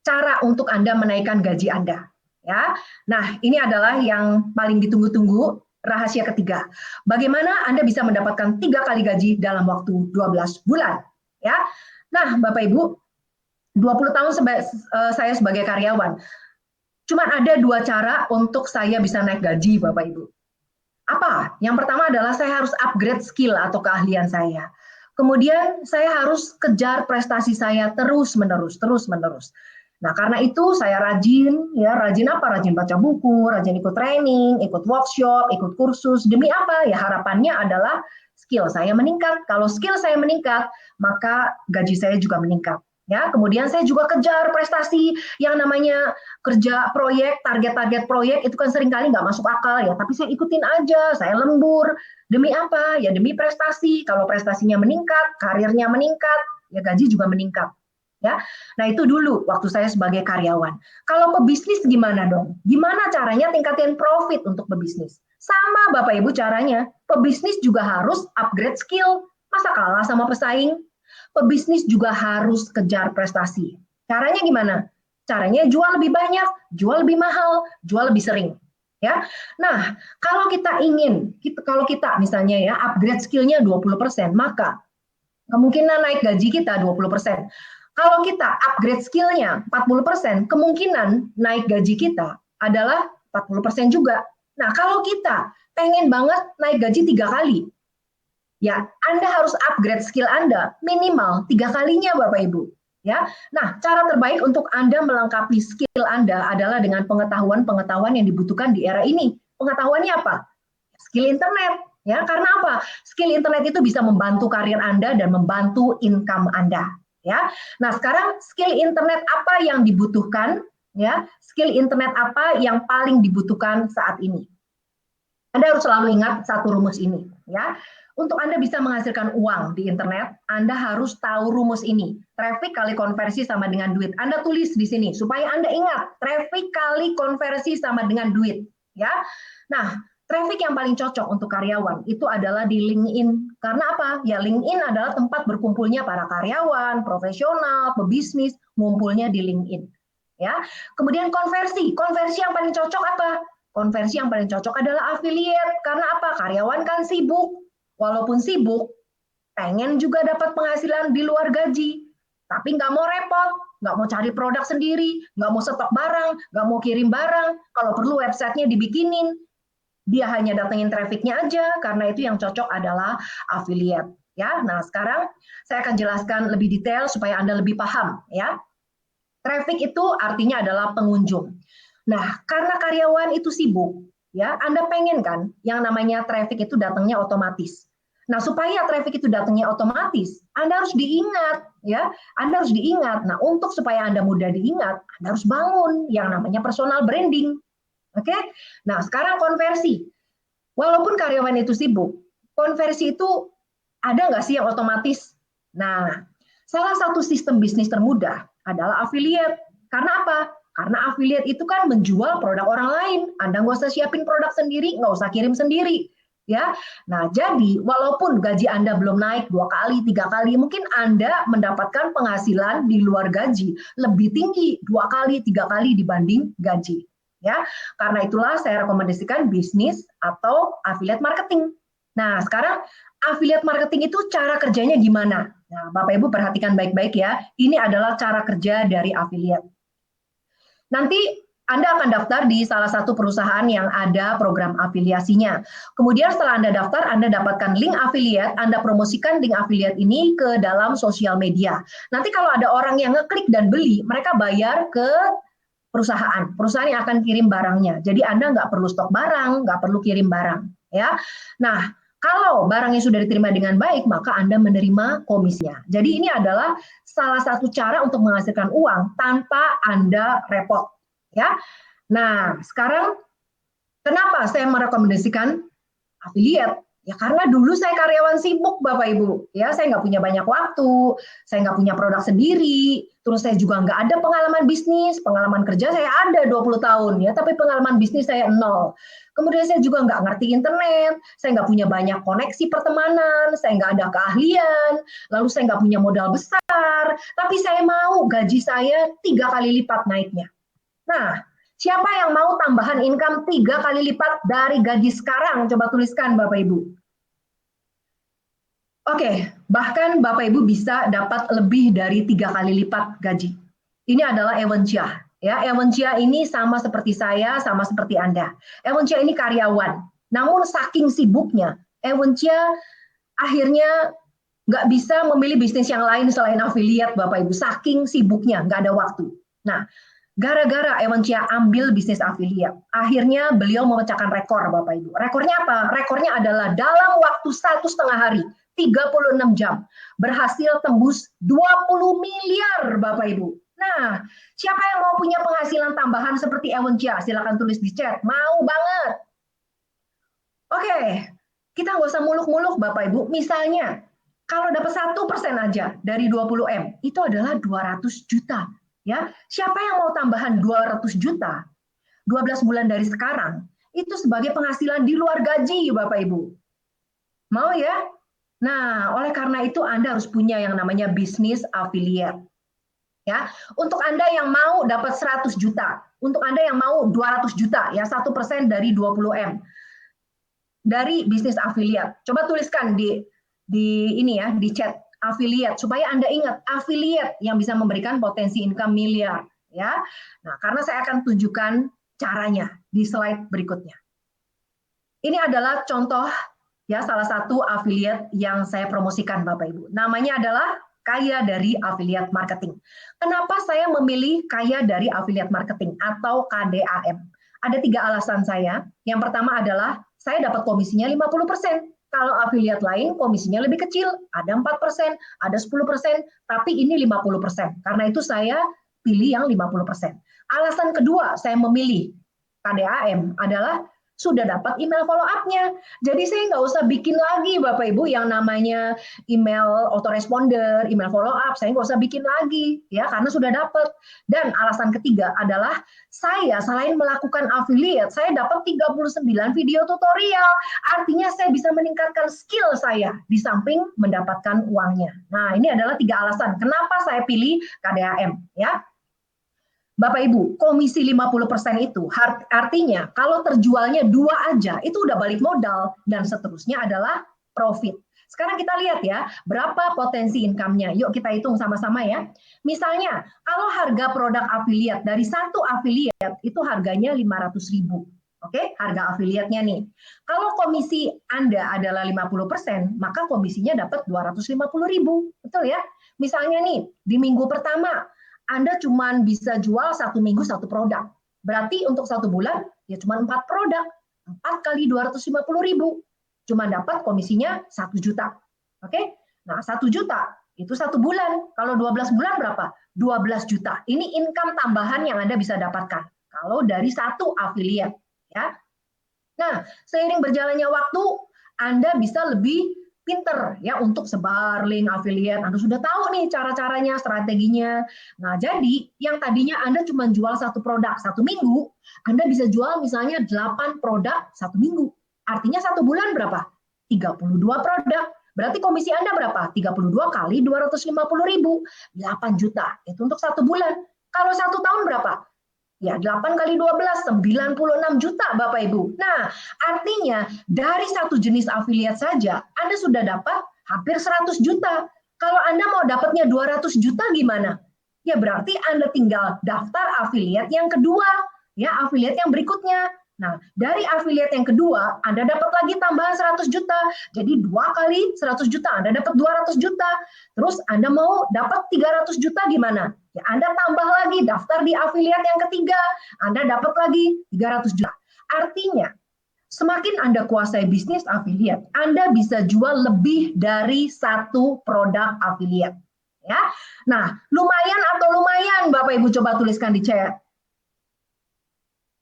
cara untuk Anda menaikkan gaji Anda? Ya. Nah, ini adalah yang paling ditunggu-tunggu, rahasia ketiga. Bagaimana Anda bisa mendapatkan 3 kali gaji dalam waktu 12 bulan? Ya. Nah, Bapak Ibu, 20 tahun saya sebagai karyawan. Cuma ada 2 cara untuk saya bisa naik gaji, Bapak Ibu. Apa? Yang pertama adalah saya harus upgrade skill atau keahlian saya. Kemudian saya harus kejar prestasi saya terus-menerus, terus-menerus. Nah, karena itu saya rajin, ya rajin apa? Rajin baca buku, rajin ikut training, ikut workshop, ikut kursus. Demi apa? Ya harapannya adalah skill saya meningkat. Kalau skill saya meningkat, maka gaji saya juga meningkat. Ya, kemudian saya juga kejar prestasi yang namanya kerja proyek, target-target proyek itu kan seringkali nggak masuk akal ya, tapi saya ikutin aja, saya lembur. Demi apa? Ya demi prestasi. Kalau prestasinya meningkat, karirnya meningkat, ya gaji juga meningkat. Ya, nah itu dulu waktu saya sebagai karyawan. Kalau pebisnis gimana dong? Gimana caranya tingkatin profit untuk pebisnis? Sama Bapak Ibu caranya, pebisnis juga harus upgrade skill. Masa kalah sama pesaing? Pebisnis juga harus kejar prestasi. Caranya gimana? Caranya jual lebih banyak, jual lebih mahal, jual lebih sering. Ya. Nah, kalau kita ingin, kalau kita misalnya ya upgrade skillnya 20%, maka kemungkinan naik gaji kita 20%. Kalau kita upgrade skillnya 40%, kemungkinan naik gaji kita adalah 40% juga. Nah, kalau kita pengen banget naik gaji 3 kali, ya Anda harus upgrade skill Anda minimal 3 kalinya Bapak Ibu. Ya, nah cara terbaik untuk Anda melengkapi skill Anda adalah dengan pengetahuan-pengetahuan yang dibutuhkan di era ini. Pengetahuannya apa? Skill internet. Ya, karena apa? Skill internet itu bisa membantu karir Anda dan membantu income Anda. Ya, nah sekarang skill internet apa yang dibutuhkan? Ya, skill internet apa yang paling dibutuhkan saat ini? Anda harus selalu ingat satu rumus ini, ya. Untuk Anda bisa menghasilkan uang di internet, Anda harus tahu rumus ini. Traffic kali konversi sama dengan duit. Anda tulis di sini supaya Anda ingat, traffic kali konversi sama dengan duit, ya. Nah, traffic yang paling cocok untuk karyawan itu adalah di LinkedIn. Karena apa? Ya LinkedIn adalah tempat berkumpulnya para karyawan, profesional, pebisnis, ngumpulnya di LinkedIn. Ya. Kemudian konversi. Konversi yang paling cocok apa? Konversi yang paling cocok adalah affiliate. Karena apa? Karyawan kan sibuk. Walaupun sibuk, pengen juga dapat penghasilan di luar gaji. Tapi nggak mau repot, nggak mau cari produk sendiri, nggak mau stok barang, nggak mau kirim barang. Kalau perlu websitenya dibikinin. Dia hanya datengin trafficnya aja, karena itu yang cocok adalah affiliate. Ya, nah sekarang saya akan jelaskan lebih detail supaya Anda lebih paham. Ya, traffic itu artinya adalah pengunjung. Nah, karena karyawan itu sibuk, ya, Anda pengen kan yang namanya traffic itu datangnya otomatis. Nah, supaya traffic itu datangnya otomatis, Anda harus diingat, ya. Anda harus diingat. Nah, untuk supaya Anda mudah diingat, Anda harus bangun yang namanya personal branding. Oke? Nah, sekarang konversi. Walaupun karyawan itu sibuk, konversi itu ada nggak sih yang otomatis? Nah, salah satu sistem bisnis termudah adalah affiliate. Karena apa? Karena affiliate itu kan menjual produk orang lain. Anda nggak usah siapin produk sendiri, nggak usah kirim sendiri. Ya, nah jadi walaupun gaji Anda belum naik 2 kali, 3 kali, mungkin Anda mendapatkan penghasilan di luar gaji lebih tinggi 2 kali, 3 kali dibanding gaji. Ya, karena itulah saya rekomendasikan bisnis atau affiliate marketing. Nah, sekarang affiliate marketing itu cara kerjanya gimana? Nah, Bapak Ibu perhatikan baik-baik ya. Ini adalah cara kerja dari affiliate. Nanti Anda akan daftar di salah satu perusahaan yang ada program afiliasinya. Kemudian setelah Anda daftar, Anda dapatkan link affiliate, Anda promosikan link affiliate ini ke dalam sosial media. Nanti kalau ada orang yang ngeklik dan beli, mereka bayar ke perusahaan. Perusahaan yang akan kirim barangnya. Jadi Anda nggak perlu stok barang, nggak perlu kirim barang. Ya. Nah, kalau barangnya sudah diterima dengan baik, maka Anda menerima komisinya. Jadi ini adalah salah satu cara untuk menghasilkan uang tanpa Anda repot. Ya. Nah, sekarang kenapa saya merekomendasikan affiliate? Ya karena dulu saya karyawan sibuk Bapak Ibu. Ya, saya nggak punya banyak waktu, saya nggak punya produk sendiri, terus saya juga nggak ada pengalaman bisnis, pengalaman kerja saya ada 20 tahun ya, tapi pengalaman bisnis saya 0. Kemudian saya juga nggak ngerti internet, saya nggak punya banyak koneksi pertemanan, saya nggak ada keahlian, lalu saya nggak punya modal besar, tapi saya mau gaji saya 3 kali lipat naiknya. Nah, siapa yang mau tambahan income 3 kali lipat dari gaji sekarang? Coba tuliskan Bapak Ibu. Oke, bahkan Bapak Ibu bisa dapat lebih dari 3 kali lipat gaji. Ini adalah Ewan Chia. Ya, Ewan Chia ini sama seperti saya, sama seperti Anda. Ewan Chia ini karyawan. Namun saking sibuknya, Ewencia akhirnya nggak bisa memilih bisnis yang lain selain afiliat, Bapak Ibu. Saking sibuknya, nggak ada waktu. Nah, gara-gara Ewencia ambil bisnis afiliat, akhirnya beliau memecahkan rekor, Bapak Ibu. Rekornya apa? Rekornya adalah dalam waktu 1,5 hari, 36 jam, berhasil tembus 20 miliar, Bapak Ibu. Nah, siapa yang mau punya penghasilan tambahan seperti Ewencia? Silakan tulis di chat. Mau banget. Oke, kita nggak usah muluk-muluk, Bapak Ibu. Misalnya, kalau dapat 1% aja dari 20 M, itu adalah 200 juta. Ya, siapa yang mau tambahan 200 juta? 12 bulan dari sekarang, itu sebagai penghasilan di luar gaji, Bapak Ibu. Mau ya? Nah, oleh karena itu Anda harus punya yang namanya bisnis affiliate. Ya, untuk Anda yang mau dapat 100 juta, untuk Anda yang mau 200 juta, ya 1% dari 20 M dari bisnis affiliate. Coba tuliskan di ini ya, di chat affiliate supaya Anda ingat affiliate yang bisa memberikan potensi income miliar, ya. Nah, karena saya akan tunjukkan caranya di slide berikutnya. Ini adalah contoh ya salah satu affiliate yang saya promosikan, Bapak Ibu. Namanya adalah Kaya dari Affiliate Marketing. Kenapa saya memilih Kaya dari Affiliate Marketing atau KDAM? Ada 3 alasan saya. Yang pertama adalah saya dapat komisinya 50%. Kalau affiliate lain komisinya lebih kecil, ada 4%, ada 10%, tapi ini 50%. Karena itu saya pilih yang 50%. Alasan kedua saya memilih KDAM adalah sudah dapat email follow up-nya. Jadi saya nggak usah bikin lagi Bapak Ibu yang namanya email autoresponder, email follow up, saya nggak usah bikin lagi ya karena sudah dapat. Dan alasan ketiga adalah saya selain melakukan affiliate, saya dapat 39 video tutorial. Artinya saya bisa meningkatkan skill saya di samping mendapatkan uangnya. Nah, ini adalah 3 alasan kenapa saya pilih KDAM ya. Bapak Ibu, komisi 50% itu artinya kalau terjualnya 2 aja, itu udah balik modal, dan seterusnya adalah profit. Sekarang kita lihat ya, berapa potensi income-nya. Yuk kita hitung sama-sama ya. Misalnya, kalau harga produk affiliate, dari satu affiliate, itu harganya 500.000. Oke, harga affiliate-nya nih. Kalau komisi Anda adalah 50%, maka komisinya dapat 250.000. Betul ya? Misalnya nih, di minggu pertama, Anda cuma bisa jual 1 minggu 1 produk. Berarti untuk 1 bulan ya cuma 4 produk. 4 kali 250.000. Cuma dapat komisinya 1 juta. Oke? Nah, 1 juta itu 1 bulan. Kalau 12 bulan berapa? 12 juta. Ini income tambahan yang Anda bisa dapatkan kalau dari satu affiliate, ya. Nah, seiring berjalannya waktu, Anda bisa lebih pinter ya untuk sebar link affiliate. Anda sudah tahu nih cara-caranya, strateginya. Nah, jadi yang tadinya Anda cuma jual 1 produk 1 minggu, Anda bisa jual misalnya 8 produk 1 minggu. Artinya 1 bulan berapa? 32 produk. Berarti komisi Anda berapa? 32 kali 250.000. 8 juta. Itu untuk 1 bulan. Kalau 1 tahun berapa? Ya, 8 kali 12, 96 juta Bapak Ibu. Nah, artinya dari satu jenis affiliate saja, Anda sudah dapat hampir 100 juta. Kalau Anda mau dapatnya 200 juta gimana? Ya berarti Anda tinggal daftar affiliate yang kedua, ya affiliate yang berikutnya. Nah, dari affiliate yang kedua, Anda dapat lagi tambahan 100 juta. Jadi 2 kali 100 juta, Anda dapat 200 juta. Terus Anda mau dapat 300 juta gimana? Ya, Anda tambah lagi, daftar di affiliate yang ketiga, Anda dapat lagi 300 juta. Artinya, semakin Anda kuasai bisnis affiliate, Anda bisa jual lebih dari 1 produk affiliate. Ya, nah, lumayan atau lumayan, Bapak Ibu coba tuliskan di chat.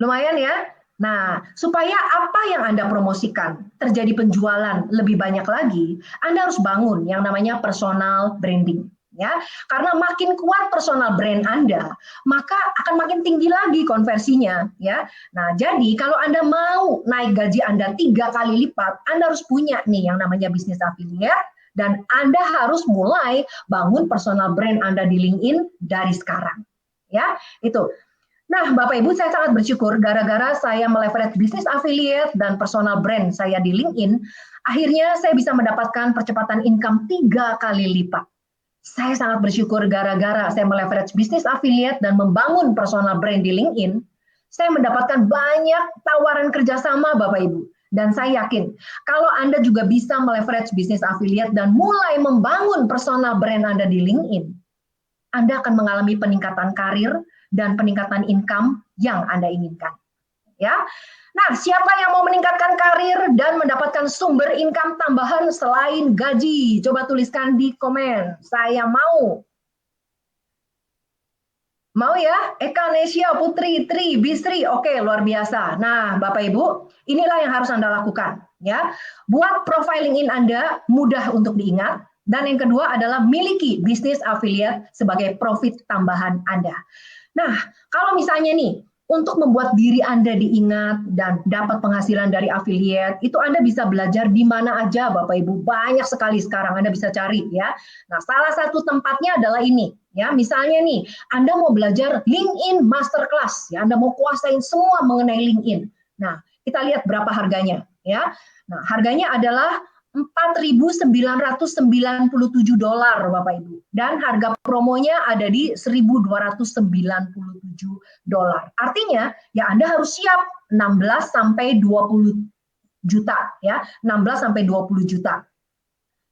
Lumayan ya? Nah, supaya apa yang Anda promosikan terjadi penjualan lebih banyak lagi, Anda harus bangun yang namanya personal branding. Ya, karena makin kuat personal brand Anda, maka akan makin tinggi lagi konversinya, ya. Nah, jadi kalau Anda mau naik gaji Anda 3 kali lipat, Anda harus punya nih yang namanya bisnis affiliate, dan Anda harus mulai bangun personal brand Anda di LinkedIn dari sekarang. Ya, itu. Nah, Bapak Ibu, saya sangat bersyukur gara-gara saya meleverage bisnis affiliate dan personal brand saya di LinkedIn, akhirnya saya bisa mendapatkan percepatan income 3 kali lipat. Saya sangat bersyukur gara-gara saya meleverage bisnis affiliate dan membangun personal brand di LinkedIn, saya mendapatkan banyak tawaran kerjasama Bapak Ibu. Dan saya yakin kalau Anda juga bisa meleverage bisnis affiliate dan mulai membangun personal brand Anda di LinkedIn, Anda akan mengalami peningkatan karir dan peningkatan income yang Anda inginkan. Ya. Nah, siapa yang mau meningkatkan karir dan mendapatkan sumber income tambahan selain gaji? Coba tuliskan di komen. Saya mau. Mau ya? Eka, Nesya, Putri, Tri, Bisri. Oke, luar biasa. Nah, Bapak Ibu, inilah yang harus Anda lakukan. Ya, buat profiling in Anda mudah untuk diingat. Dan yang kedua adalah miliki bisnis affiliate sebagai profit tambahan Anda. Nah, kalau misalnya nih, untuk membuat diri Anda diingat dan dapat penghasilan dari affiliate, itu Anda bisa belajar di mana aja, Bapak Ibu. Banyak sekali sekarang Anda bisa cari ya. Nah, salah satu tempatnya adalah ini. Ya, misalnya nih, Anda mau belajar LinkedIn Masterclass, ya, Anda mau kuasain semua mengenai LinkedIn. Nah, kita lihat berapa harganya, ya. Nah, harganya adalah $4.997, Bapak Ibu. Dan harga promonya ada di $1.297. Artinya, ya Anda harus siap 16 sampai 20 juta, ya. 16 sampai 20 juta.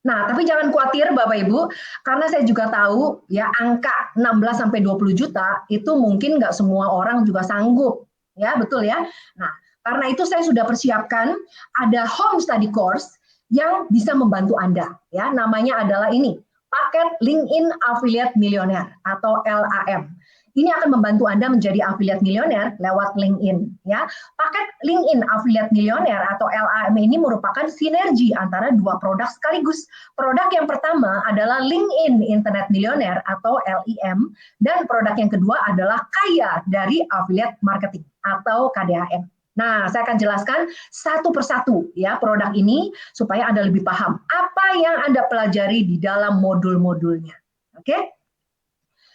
Nah, tapi jangan khawatir Bapak Ibu, karena saya juga tahu ya angka 16 sampai 20 juta itu mungkin nggak semua orang juga sanggup. Ya, betul ya. Nah, karena itu saya sudah persiapkan ada home study course yang bisa membantu Anda. Ya, namanya adalah ini, paket LinkedIn Affiliate Millionaire atau LAM. Ini akan membantu Anda menjadi affiliate milioner lewat LinkedIn. Ya, paket LinkedIn Affiliate Millionaire atau LAM ini merupakan sinergi antara dua produk sekaligus. Produk yang pertama adalah LinkedIn Internet Millionaire atau LIM, dan produk yang kedua adalah Kaya dari Affiliate Marketing atau KDAM. Nah, saya akan jelaskan satu persatu ya produk ini supaya Anda lebih paham apa yang Anda pelajari di dalam modul-modulnya. Oke?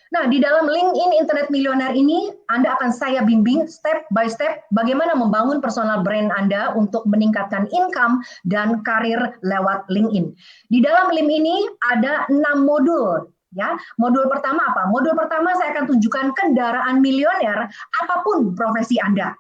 Nah, di dalam LinkedIn Internet Millionaire ini, Anda akan saya bimbing step by step bagaimana membangun personal brand Anda untuk meningkatkan income dan karir lewat LinkedIn. Di dalam LIM ini ada 6 modul. Ya, modul pertama apa? Modul pertama saya akan tunjukkan kendaraan milioner apapun profesi Anda.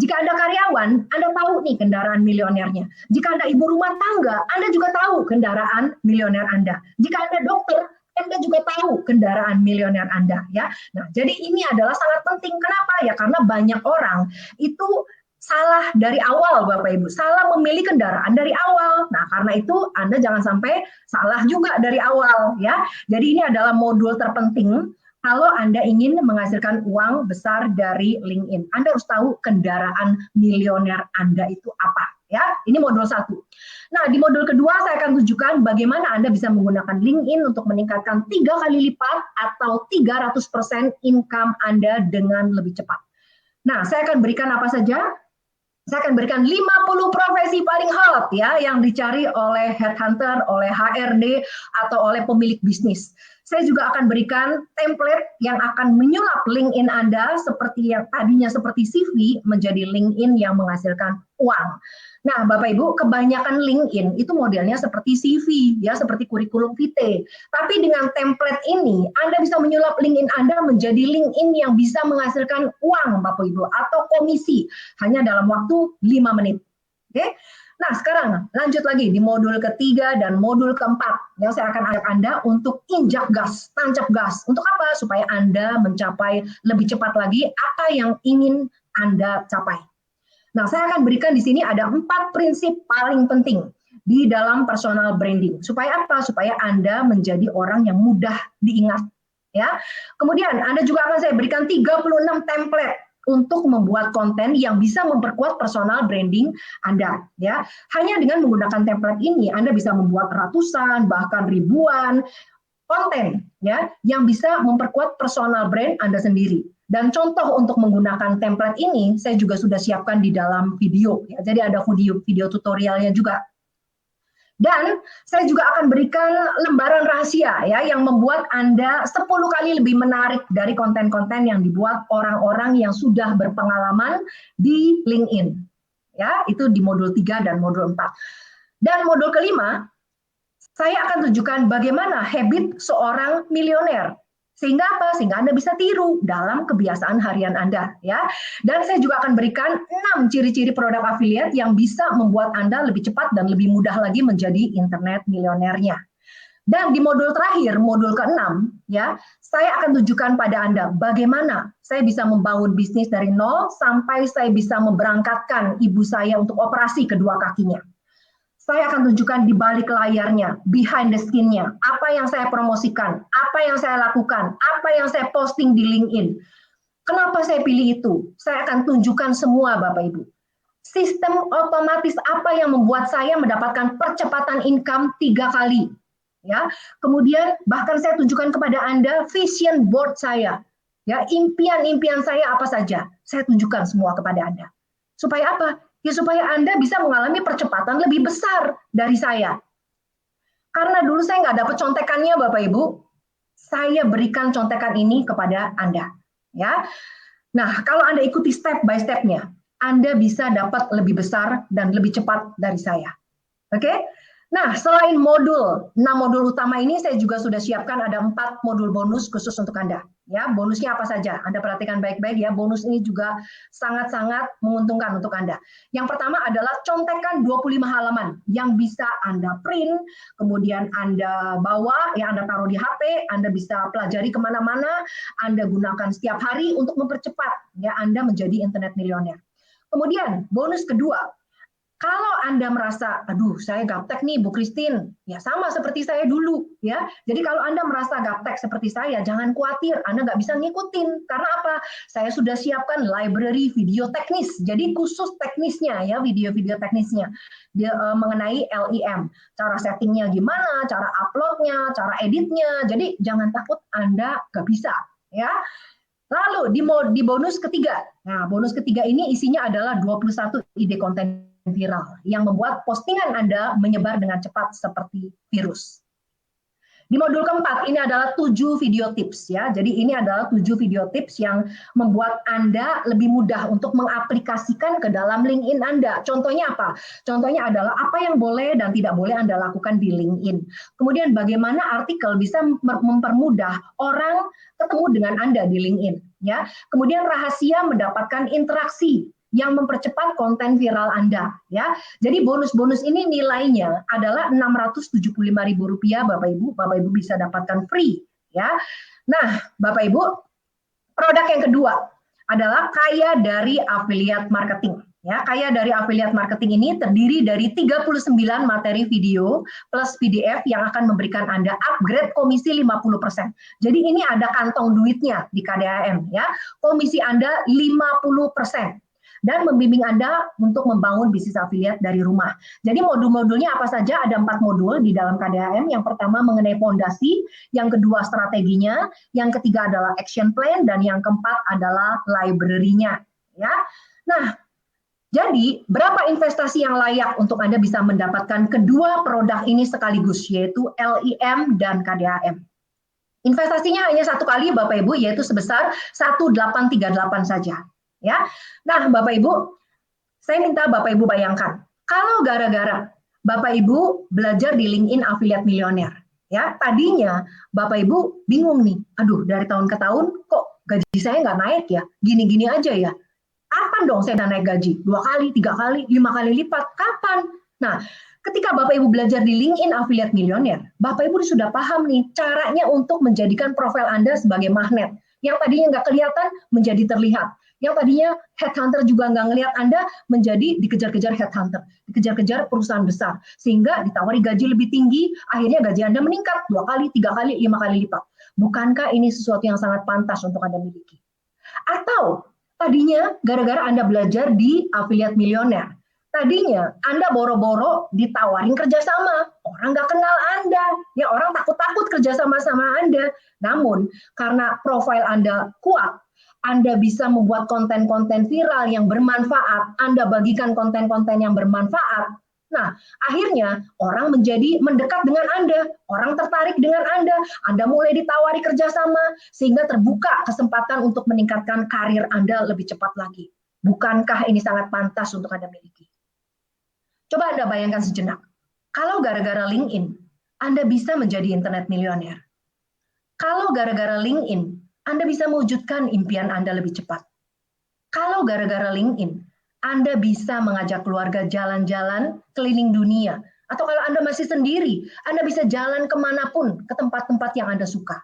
Jika Anda karyawan, Anda tahu nih kendaraan milionernya. Jika Anda ibu rumah tangga, Anda juga tahu kendaraan milioner Anda. Jika Anda dokter, Anda juga tahu kendaraan milioner Anda ya. Nah, jadi ini adalah sangat penting. Kenapa? Ya karena banyak orang itu salah dari awal Bapak Ibu, salah memilih kendaraan dari awal. Nah, karena itu Anda jangan sampai salah juga dari awal ya. Jadi ini adalah modul terpenting kalau Anda ingin menghasilkan uang besar dari LinkedIn. Anda harus tahu kendaraan milioner Anda itu apa ya. Ini modul 1. Nah, di modul kedua saya akan tunjukkan bagaimana Anda bisa menggunakan LinkedIn untuk meningkatkan 3 kali lipat atau 300% income Anda dengan lebih cepat. Nah, saya akan berikan apa saja? Saya akan berikan 50 profesi paling hot ya yang dicari oleh headhunter, oleh HRD atau oleh pemilik bisnis. Saya juga akan berikan template yang akan menyulap LinkedIn Anda seperti yang tadinya seperti CV menjadi LinkedIn yang menghasilkan uang. Nah, Bapak Ibu, kebanyakan LinkedIn itu modelnya seperti CV, ya, seperti kurikulum vitae. Tapi dengan template ini, Anda bisa menyulap LinkedIn Anda menjadi LinkedIn yang bisa menghasilkan uang, Bapak Ibu, atau komisi hanya dalam waktu 5 menit. Oke? Nah, sekarang lanjut lagi di modul ketiga dan modul keempat yang saya akan ajak Anda untuk injak gas, tancap gas. Untuk apa? Supaya Anda mencapai lebih cepat lagi apa yang ingin Anda capai. Nah, saya akan berikan di sini ada 4 prinsip paling penting di dalam personal branding. Supaya apa? Supaya Anda menjadi orang yang mudah diingat. Ya. Kemudian Anda juga akan saya berikan 36 template untuk membuat konten yang bisa memperkuat personal branding Anda. Ya. Hanya dengan menggunakan template ini, Anda bisa membuat ratusan, bahkan ribuan konten ya yang bisa memperkuat personal brand Anda sendiri. Dan contoh untuk menggunakan template ini saya juga sudah siapkan di dalam video ya. Jadi ada video tutorialnya juga. Dan saya juga akan berikan lembaran rahasia ya yang membuat Anda 10 kali lebih menarik dari konten-konten yang dibuat orang-orang yang sudah berpengalaman di LinkedIn. Ya, itu di modul 3 dan modul 4. Dan modul kelima, saya akan tunjukkan bagaimana habit seorang milioner. Sehingga apa? Sehingga Anda bisa tiru dalam kebiasaan harian Anda, ya. Dan saya juga akan berikan 6 ciri-ciri produk afiliat yang bisa membuat Anda lebih cepat dan lebih mudah lagi menjadi internet milionernya. Dan di modul terakhir, modul ke-6, ya, saya akan tunjukkan pada Anda bagaimana saya bisa membangun bisnis dari nol sampai saya bisa memberangkatkan ibu saya untuk operasi kedua kakinya. Saya akan tunjukkan di balik layarnya, behind the skin-nya, apa yang saya promosikan, apa yang saya lakukan, apa yang saya posting di LinkedIn. Kenapa saya pilih itu? Saya akan tunjukkan semua, Bapak Ibu. Sistem otomatis apa yang membuat saya mendapatkan percepatan income 3 kali. Ya, kemudian bahkan saya tunjukkan kepada Anda vision board saya. Ya, impian-impian saya apa saja. Saya tunjukkan semua kepada Anda. Supaya apa? Ya supaya Anda bisa mengalami percepatan lebih besar dari saya. Karena dulu saya nggak dapat contekannya, Bapak Ibu. Saya berikan contekan ini kepada Anda. Ya. Nah, kalau Anda ikuti step by step-nya, Anda bisa dapat lebih besar dan lebih cepat dari saya. Oke? Nah, selain modul, 6 modul utama ini saya juga sudah siapkan ada 4 modul bonus khusus untuk Anda. Ya, bonusnya apa saja? Anda perhatikan baik-baik ya, bonus ini juga sangat-sangat menguntungkan untuk Anda. Yang pertama adalah contekan 25 halaman yang bisa Anda print, kemudian Anda bawa, ya Anda taruh di HP, Anda bisa pelajari kemana-mana, Anda gunakan setiap hari untuk mempercepat ya Anda menjadi internet milioner. Kemudian bonus kedua, kalau Anda merasa, aduh saya gaptek nih Bu Christine, ya sama seperti saya dulu. Ya. Jadi kalau Anda merasa gaptek seperti saya, jangan khawatir, Anda nggak bisa ngikutin. Karena apa? Saya sudah siapkan library video teknis, jadi khusus teknisnya, ya video-video teknisnya mengenai LIM. Cara settingnya gimana, cara uploadnya, cara editnya, jadi jangan takut Anda nggak bisa. Ya. Lalu di bonus ketiga, nah bonus ketiga ini isinya adalah 21 ide konten viral yang membuat postingan Anda menyebar dengan cepat seperti virus. Di modul keempat, ini adalah 7 video tips ya. Jadi ini adalah 7 video tips yang membuat Anda lebih mudah untuk mengaplikasikan ke dalam LinkedIn Anda. Contohnya apa? Contohnya adalah apa yang boleh dan tidak boleh Anda lakukan di LinkedIn. Kemudian bagaimana artikel bisa mempermudah orang ketemu dengan Anda di LinkedIn. Ya. Kemudian rahasia mendapatkan interaksi yang mempercepat konten viral Anda, ya. Jadi bonus-bonus ini nilainya adalah Rp675.000, Bapak Ibu bisa dapatkan free, ya. Nah, Bapak Ibu, produk yang kedua adalah kaya dari affiliate marketing. Ya, kaya dari affiliate marketing ini terdiri dari 39 materi video plus PDF yang akan memberikan Anda upgrade komisi 50%. Jadi ini ada kantong duitnya di KDAM, ya. Komisi Anda 50%. Dan membimbing Anda untuk membangun bisnis afiliat dari rumah. Jadi modul-modulnya apa saja? Ada 4 modul di dalam KDAM. Yang pertama mengenai fondasi, yang kedua strateginya, yang ketiga adalah action plan, dan yang keempat adalah library-nya. Ya. Nah, jadi berapa investasi yang layak untuk Anda bisa mendapatkan kedua produk ini sekaligus, yaitu LIM dan KDAM? Investasinya hanya 1 kali, Bapak Ibu, yaitu sebesar 1.838 saja. Ya, nah Bapak Ibu, saya minta Bapak Ibu bayangkan, kalau gara-gara Bapak Ibu belajar di LinkedIn Affiliate Millionaire, ya tadinya Bapak Ibu bingung nih, aduh dari tahun ke tahun kok gaji saya nggak naik ya, gini-gini aja ya, kapan dong saya naik gaji? 2 kali, 3 kali, 5 kali lipat, kapan? Nah, ketika Bapak Ibu belajar di LinkedIn Affiliate Millionaire, Bapak Ibu sudah paham nih caranya untuk menjadikan profil Anda sebagai magnet, yang tadinya nggak kelihatan menjadi terlihat. Yang tadinya headhunter juga nggak ngelihat Anda menjadi dikejar-kejar headhunter, dikejar-kejar perusahaan besar, sehingga ditawari gaji lebih tinggi, akhirnya gaji Anda meningkat 2 kali, 3 kali, 5 kali lipat. Bukankah ini sesuatu yang sangat pantas untuk Anda miliki? Atau tadinya gara-gara Anda belajar di Affiliate Millionaire, tadinya Anda boro-boro ditawarin kerjasama, orang nggak kenal Anda, ya orang takut-takut kerjasama sama Anda. Namun karena profil Anda kuat, Anda bisa membuat konten-konten viral yang bermanfaat, Anda bagikan konten-konten yang bermanfaat. Nah, akhirnya orang menjadi mendekat dengan Anda, orang tertarik dengan Anda mulai ditawari kerjasama, sehingga terbuka kesempatan untuk meningkatkan karir Anda lebih cepat lagi. Bukankah ini sangat pantas untuk Anda miliki? Coba Anda bayangkan sejenak, kalau gara-gara LinkedIn, Anda bisa menjadi internet milioner. Kalau gara-gara LinkedIn, Anda bisa mewujudkan impian Anda lebih cepat. Kalau gara-gara LinkedIn, Anda bisa mengajak keluarga jalan-jalan keliling dunia. Atau kalau Anda masih sendiri, Anda bisa jalan kemanapun, ke tempat-tempat yang Anda suka.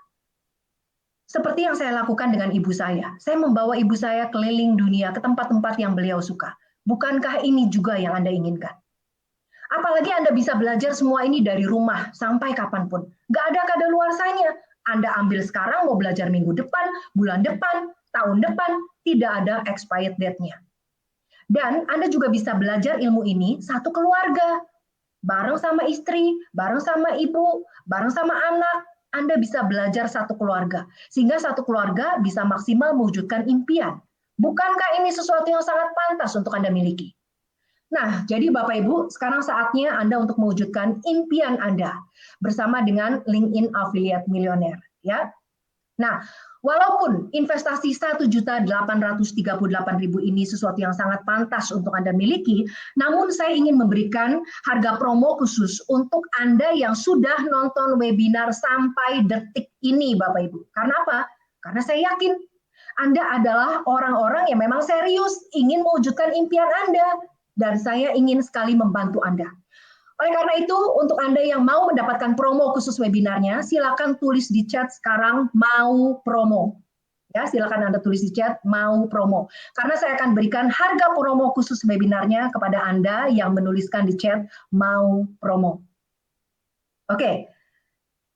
Seperti yang saya lakukan dengan ibu saya membawa ibu saya keliling dunia ke tempat-tempat yang beliau suka. Bukankah ini juga yang Anda inginkan? Apalagi Anda bisa belajar semua ini dari rumah sampai kapanpun. Nggak ada kadaluarsanya. Anda ambil sekarang, mau belajar minggu depan, bulan depan, tahun depan, tidak ada expired date-nya. Dan Anda juga bisa belajar ilmu ini satu keluarga, bareng sama istri, bareng sama ibu, bareng sama anak. Anda bisa belajar satu keluarga, sehingga satu keluarga bisa maksimal mewujudkan impian. Bukankah ini sesuatu yang sangat pantas untuk Anda miliki? Nah, jadi Bapak Ibu, sekarang saatnya Anda untuk mewujudkan impian Anda bersama dengan LinkedIn Affiliate Millionaire, ya. Nah, walaupun investasi 1.838.000 ini sesuatu yang sangat pantas untuk Anda miliki, namun saya ingin memberikan harga promo khusus untuk Anda yang sudah nonton webinar sampai detik ini, Bapak Ibu. Karena apa? Karena saya yakin Anda adalah orang-orang yang memang serius ingin mewujudkan impian Anda, dan saya ingin sekali membantu Anda. Oleh karena itu, untuk Anda yang mau mendapatkan promo khusus webinarnya, silakan tulis di chat sekarang mau promo. Ya, silakan Anda tulis di chat mau promo. Karena saya akan berikan harga promo khusus webinarnya kepada Anda yang menuliskan di chat mau promo. Oke.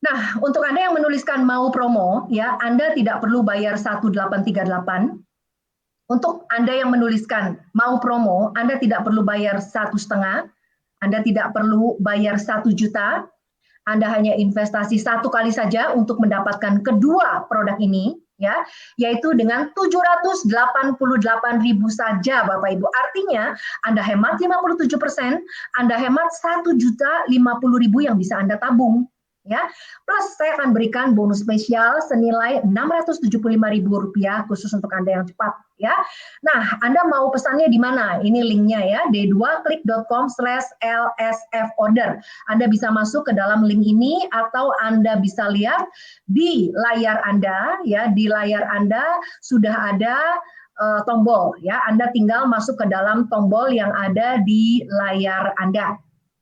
Nah, untuk Anda yang menuliskan mau promo, ya, Anda tidak perlu bayar 1.838. Untuk Anda yang menuliskan mau promo, Anda tidak perlu bayar 1,5. Anda tidak perlu bayar 1 juta, Anda hanya investasi satu kali saja untuk mendapatkan kedua produk ini, ya, yaitu dengan 788.000 saja, Bapak Ibu. Artinya Anda hemat 57%, Anda hemat 1.050.000 yang bisa Anda tabung. Ya, plus saya akan berikan bonus spesial senilai Rp675.000 khusus untuk Anda yang cepat. Ya, nah Anda mau pesannya di mana? Ini linknya ya, d2click.com/lsf order. Anda bisa masuk ke dalam link ini atau Anda bisa lihat di layar Anda. Ya, di layar Anda sudah ada tombol. Ya, Anda tinggal masuk ke dalam tombol yang ada di layar Anda.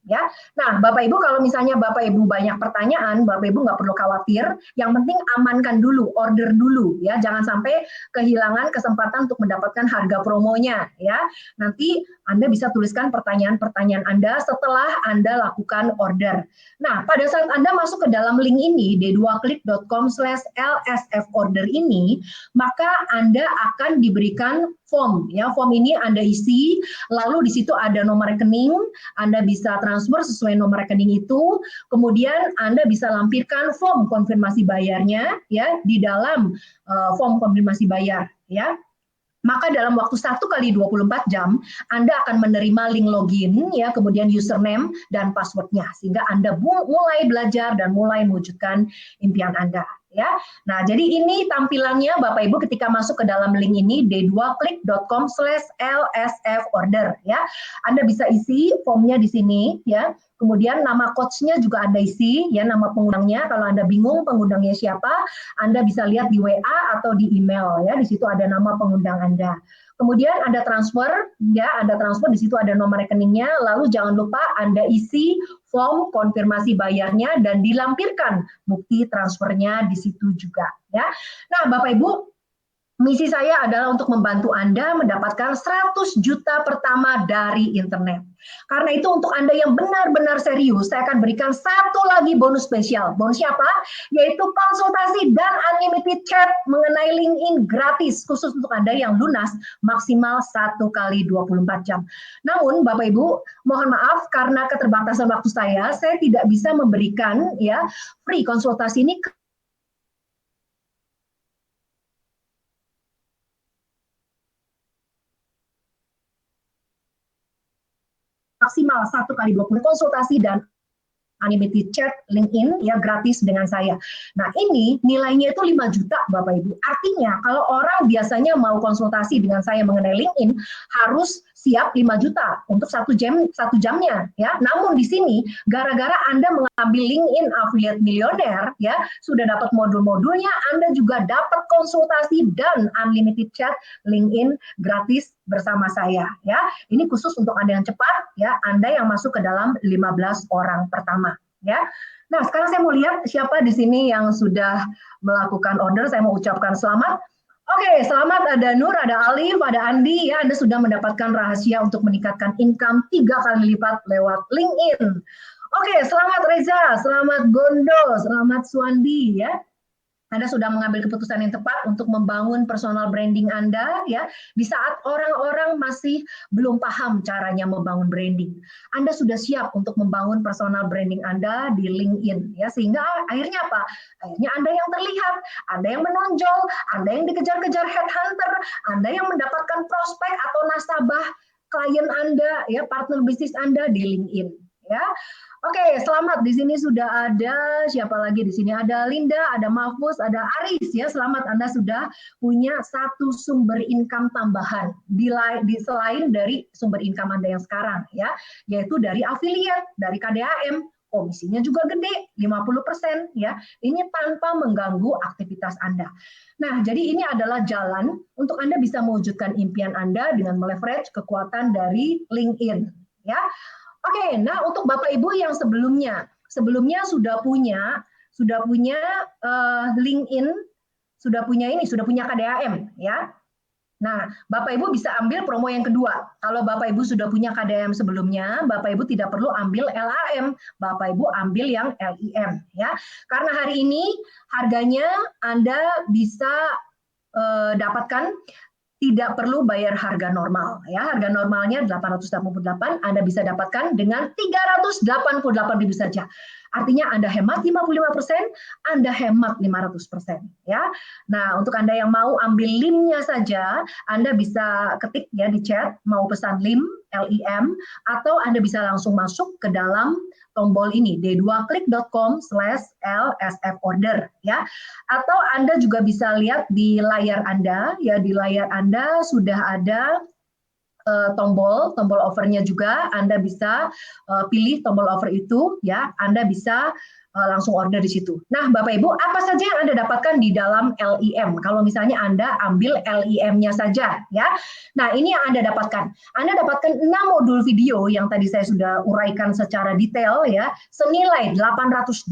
Ya, nah Bapak Ibu kalau misalnya Bapak Ibu banyak pertanyaan, Bapak Ibu nggak perlu khawatir. Yang penting amankan dulu, order dulu, ya. Jangan sampai kehilangan kesempatan untuk mendapatkan harga promonya, ya. Nanti Anda bisa tuliskan pertanyaan-pertanyaan Anda setelah Anda lakukan order. Nah, pada saat Anda masuk ke dalam link ini d2click.com/lsf order ini, maka Anda akan diberikan form, ya. Form ini Anda isi, lalu di situ ada nomor rekening, Anda bisa transfer sesuai nomor rekening itu, kemudian Anda bisa lampirkan form konfirmasi bayarnya, ya, di dalam form konfirmasi bayar, ya. Maka dalam waktu 1 kali 24 jam, Anda akan menerima link login, ya, kemudian username dan passwordnya, sehingga Anda mulai belajar dan mulai mewujudkan impian Anda. Ya, nah jadi ini tampilannya Bapak Ibu ketika masuk ke dalam link ini d2click.com/lsf order. Ya, Anda bisa isi formnya di sini, ya. Kemudian nama coach-nya juga Anda isi, ya, nama pengundangnya. Kalau Anda bingung pengundangnya siapa, Anda bisa lihat di WA atau di email, ya. Di situ ada nama pengundang Anda. Kemudian Anda transfer, ya, Anda transfer, di situ ada nomor rekeningnya. Lalu jangan lupa Anda isi form konfirmasi bayarnya dan dilampirkan bukti transfernya di situ juga, ya. Nah, Bapak Ibu, misi saya adalah untuk membantu Anda mendapatkan 100 juta pertama dari internet. Karena itu untuk Anda yang benar-benar serius, saya akan berikan satu lagi bonus spesial. Bonusnya apa? Yaitu konsultasi dan unlimited chat mengenai LinkedIn gratis, khusus untuk Anda yang lunas maksimal 1 kali 24 jam. Namun Bapak Ibu, mohon maaf karena keterbatasan waktu saya tidak bisa memberikan, ya, free konsultasi ini maksimal 1 kali 20 konsultasi dan unlimited chat, LinkedIn ya gratis dengan saya. Nah ini nilainya itu 5 juta Bapak Ibu. Artinya kalau orang biasanya mau konsultasi dengan saya mengenai LinkedIn harus siap 5 juta untuk 1 jamnya ya. Namun di sini gara-gara Anda mengambil LinkedIn Affiliate Millionaire ya sudah dapat modul-modulnya, Anda juga dapat konsultasi dan unlimited chat LinkedIn gratis bersama saya ya. Ini khusus untuk Anda yang cepat ya, Anda yang masuk ke dalam 15 orang pertama ya. Nah, sekarang saya mau lihat siapa di sini yang sudah melakukan order. Saya mau ucapkan selamat. Oke, selamat, ada Nur, ada Alif, ada Andi ya. Anda sudah mendapatkan rahasia untuk meningkatkan income 3 kali lipat lewat LinkedIn. Oke, selamat Reza, selamat Gondo, selamat Suandi ya. Anda sudah mengambil keputusan yang tepat untuk membangun personal branding Anda ya di saat orang-orang masih belum paham caranya membangun branding. Anda sudah siap untuk membangun personal branding Anda di LinkedIn ya sehingga akhirnya apa? Akhirnya Anda yang terlihat, Anda yang menonjol, Anda yang dikejar-kejar headhunter, Anda yang mendapatkan prospek atau nasabah klien Anda ya, partner bisnis Anda di LinkedIn ya. Oke, selamat. Di sini sudah ada siapa lagi? Di sini ada Linda, ada Mahfuz, ada Aris ya. Selamat, Anda sudah punya satu sumber income tambahan selain dari sumber income Anda yang sekarang ya, yaitu dari affiliate, dari KDAM. Komisinya juga gede, 50% ya. Ini tanpa mengganggu aktivitas Anda. Nah, jadi ini adalah jalan untuk Anda bisa mewujudkan impian Anda dengan meleverage kekuatan dari LinkedIn ya. Oke, nah untuk Bapak Ibu yang sebelumnya sudah punya LinkedIn, sudah punya KDAM ya. Nah, Bapak Ibu bisa ambil promo yang kedua. Kalau Bapak Ibu sudah punya KDAM sebelumnya, Bapak Ibu tidak perlu ambil LAM, Bapak Ibu ambil yang LIM ya. Karena hari ini harganya Anda bisa dapatkan tidak perlu bayar harga normal ya. Harga normalnya 888, Anda bisa dapatkan dengan 388.000 saja. Artinya Anda hemat 55%, Anda hemat 500% ya. Nah, untuk Anda yang mau ambil LIM-nya saja, Anda bisa ketik ya di chat mau pesan LIM, LIM, atau Anda bisa langsung masuk ke dalam tombol ini d2click.com/lsf order ya. Atau Anda juga bisa lihat di layar Anda ya, di layar Anda sudah ada tombol offernya juga. Anda bisa pilih tombol offer itu ya, Anda bisa langsung order di situ. Nah, Bapak Ibu, apa saja yang Anda dapatkan di dalam LIM? Kalau misalnya Anda ambil LIM-nya saja, ya. Nah, ini yang Anda dapatkan. Anda dapatkan 6 modul video yang tadi saya sudah uraikan secara detail, ya, senilai 888.000,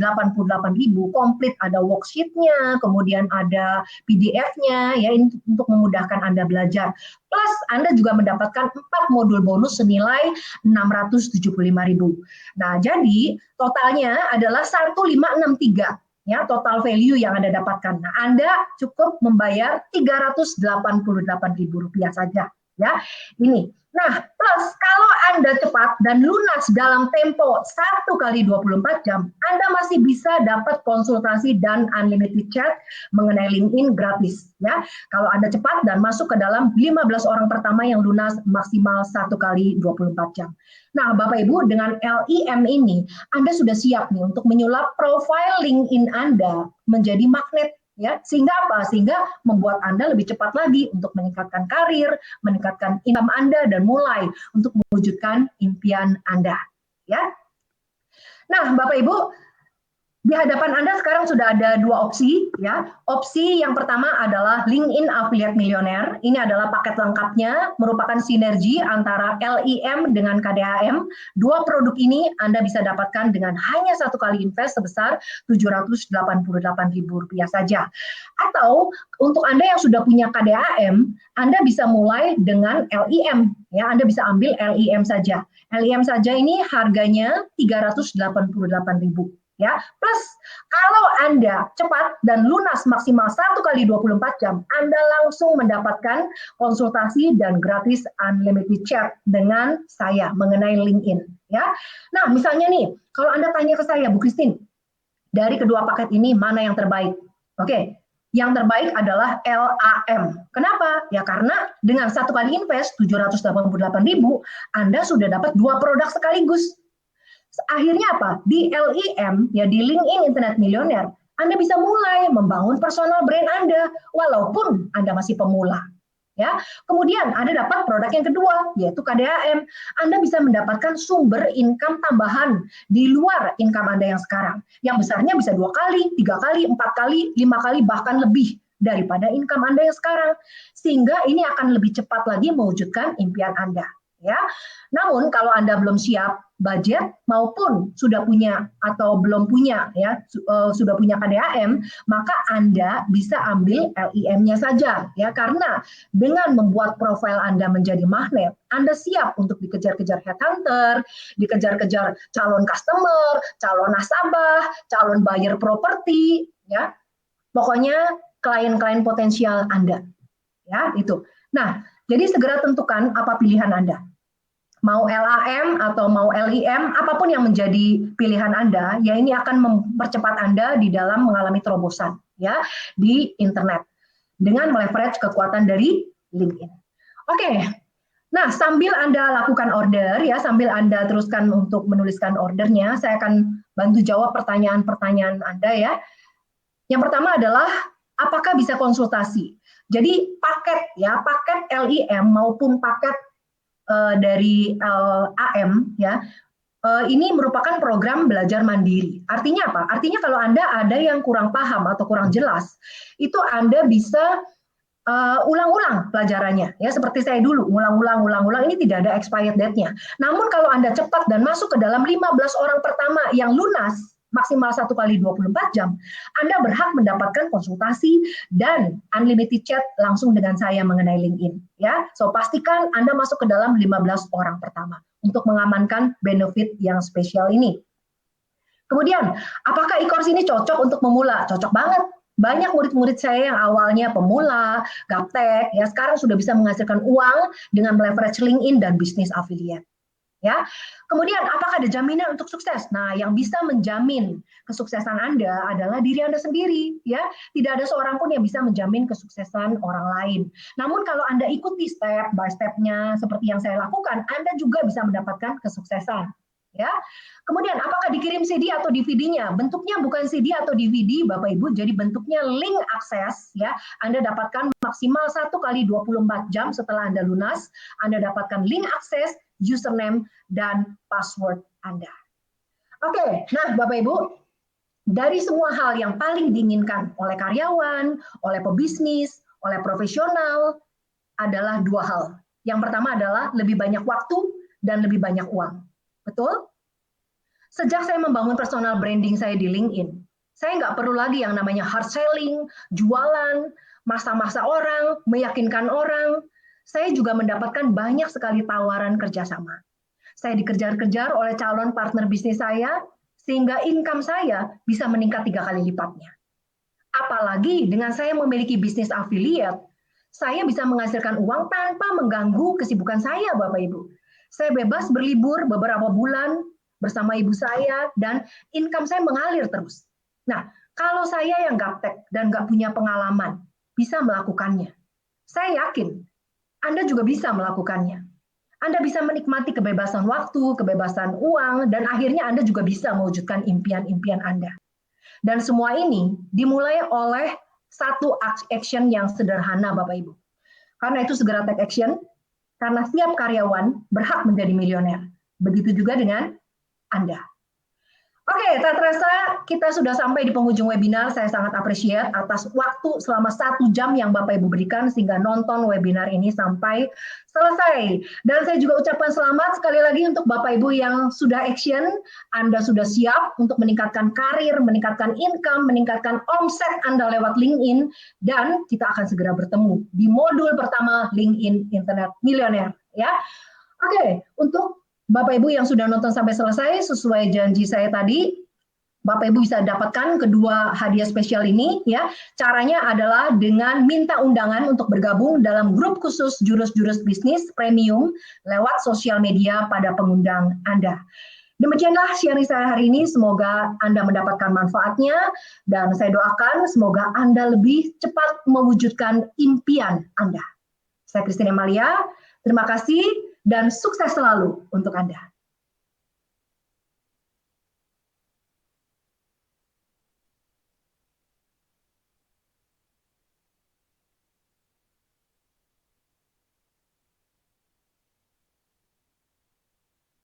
komplit ada worksheet-nya, kemudian ada PDF-nya, ya, ini untuk memudahkan Anda belajar. Plus, Anda juga mendapatkan 4 modul bonus senilai 675.000. Nah, jadi totalnya adalah 1563 ya, total value yang Anda dapatkan. Nah, Anda cukup membayar Rp388.000 saja ya. Ini. Nah, plus kalau Anda cepat dan lunas dalam tempo 1 kali 24 jam, Anda masih bisa dapat konsultasi dan unlimited chat mengenai LinkedIn gratis ya. Kalau Anda cepat dan masuk ke dalam 15 orang pertama yang lunas maksimal 1 kali 24 jam. Nah, Bapak Ibu, dengan LIM ini Anda sudah siap nih untuk menyulap profil LinkedIn Anda menjadi magnet ya, sehingga apa? Sehingga membuat Anda lebih cepat lagi untuk meningkatkan karir, meningkatkan income Anda dan mulai untuk mewujudkan impian Anda ya. Nah, Bapak Ibu, di hadapan Anda sekarang sudah ada 2 opsi ya. Opsi yang pertama adalah LinkedIn Affiliate Millionaire. Ini adalah paket lengkapnya, merupakan sinergi antara LIM dengan KDAM. 2 produk ini Anda bisa dapatkan dengan hanya 1 kali invest sebesar Rp788.000 saja. Atau untuk Anda yang sudah punya KDAM, Anda bisa mulai dengan LIM ya. Anda bisa ambil LIM saja. LIM saja ini harganya Rp388.000. Ya, plus kalau Anda cepat dan lunas maksimal 1 kali 24 jam, Anda langsung mendapatkan konsultasi dan gratis unlimited chat dengan saya mengenai LinkedIn. Ya, nah misalnya nih, kalau Anda tanya ke saya, Bu Christine, dari kedua paket ini mana yang terbaik? Oke, yang terbaik adalah LAM. Kenapa? Ya karena dengan 1 kali invest Rp788.000, Anda sudah dapat 2 produk sekaligus. Akhirnya apa? Di LIM, ya di LinkedIn Internet Millionaire, Anda bisa mulai membangun personal brand Anda, walaupun Anda masih pemula. Ya, kemudian Anda dapat produk yang kedua, yaitu KDAM. Anda bisa mendapatkan sumber income tambahan di luar income Anda yang sekarang. Yang besarnya bisa 2 kali, 3 kali, 4 kali, 5 kali, bahkan lebih daripada income Anda yang sekarang. Sehingga ini akan lebih cepat lagi mewujudkan impian Anda. Ya, namun kalau Anda belum siap budget maupun sudah punya atau belum punya ya sudah punya KDAM, maka Anda bisa ambil LIM-nya saja ya, karena dengan membuat profil Anda menjadi magnet, Anda siap untuk dikejar-kejar headhunter, dikejar-kejar calon customer, calon nasabah, calon buyer properti ya. Pokoknya klien-klien potensial Anda. Ya, itu. Nah, jadi segera tentukan apa pilihan Anda. Mau LAM atau mau LIM, apapun yang menjadi pilihan Anda, ya ini akan mempercepat Anda di dalam mengalami terobosan ya di internet dengan meleverage kekuatan dari LinkedIn. Oke. Nah, sambil Anda lakukan order ya, sambil Anda teruskan untuk menuliskan ordernya, saya akan bantu jawab pertanyaan-pertanyaan Anda ya. Yang pertama adalah apakah bisa konsultasi? Jadi paket ya, paket LIM maupun paket dari AM ya, ini merupakan program belajar mandiri. Artinya apa? Artinya kalau Anda ada yang kurang paham atau kurang jelas, itu Anda bisa ulang-ulang pelajarannya ya, seperti saya dulu ulang-ulang ini tidak ada expired date-nya. Namun kalau Anda cepat dan masuk ke dalam 15 orang pertama yang lunas maksimal 1 kali 24 jam, Anda berhak mendapatkan konsultasi dan unlimited chat langsung dengan saya mengenai LinkedIn ya. So pastikan Anda masuk ke dalam 15 orang pertama untuk mengamankan benefit yang spesial ini. Kemudian, apakah e-course ini cocok untuk pemula? Cocok banget. Banyak murid-murid saya yang awalnya pemula, gaptek, ya sekarang sudah bisa menghasilkan uang dengan leverage LinkedIn dan bisnis affiliate. Ya. Kemudian, apakah ada jaminan untuk sukses? Nah, yang bisa menjamin kesuksesan Anda adalah diri Anda sendiri, ya. Tidak ada seorang pun yang bisa menjamin kesuksesan orang lain. Namun kalau Anda ikuti step by step-nya seperti yang saya lakukan, Anda juga bisa mendapatkan kesuksesan, ya. Kemudian, apakah dikirim CD atau DVD-nya? Bentuknya bukan CD atau DVD, Bapak Ibu, jadi bentuknya link akses, ya. Anda dapatkan maksimal 1 kali 24 jam setelah Anda lunas, Anda dapatkan link akses, username, dan password Anda. Oke, nah Bapak Ibu, dari semua hal yang paling diinginkan oleh karyawan, oleh pebisnis, oleh profesional, adalah 2 hal. Yang pertama adalah lebih banyak waktu dan lebih banyak uang. Betul? Sejak saya membangun personal branding saya di LinkedIn, saya nggak perlu lagi yang namanya hard selling, jualan, masa-masa orang, meyakinkan orang. Saya juga mendapatkan banyak sekali tawaran kerjasama. Saya dikejar-kejar oleh calon partner bisnis saya, sehingga income saya bisa meningkat 3 kali lipatnya. Apalagi dengan saya memiliki bisnis affiliate, saya bisa menghasilkan uang tanpa mengganggu kesibukan saya, Bapak Ibu. Saya bebas berlibur beberapa bulan bersama ibu saya, dan income saya mengalir terus. Nah, kalau saya yang gaptek dan nggak punya pengalaman, bisa melakukannya. Saya yakin Anda juga bisa melakukannya. Anda bisa menikmati kebebasan waktu, kebebasan uang, dan akhirnya Anda juga bisa mewujudkan impian-impian Anda. Dan semua ini dimulai oleh satu action yang sederhana, Bapak Ibu. Karena itu segera take action, karena setiap karyawan berhak menjadi milioner. Begitu juga dengan Anda. Oke, tak terasa kita sudah sampai di penghujung webinar. Saya sangat appreciate atas waktu selama 1 jam yang Bapak Ibu berikan sehingga nonton webinar ini sampai selesai. Dan saya juga ucapkan selamat sekali lagi untuk Bapak Ibu yang sudah action. Anda sudah siap untuk meningkatkan karir, meningkatkan income, meningkatkan omset Anda lewat LinkedIn. Dan kita akan segera bertemu di modul pertama LinkedIn Internet Millionaire. Ya. Oke, untuk Bapak Ibu yang sudah nonton sampai selesai, sesuai janji saya tadi, Bapak Ibu bisa dapatkan kedua hadiah spesial ini ya. Caranya adalah dengan minta undangan untuk bergabung dalam grup khusus jurus-jurus bisnis premium lewat sosial media pada pengundang Anda. Demikianlah sharing saya hari ini, semoga Anda mendapatkan manfaatnya dan saya doakan semoga Anda lebih cepat mewujudkan impian Anda. Saya Christine Amalia, terima kasih dan sukses selalu untuk Anda.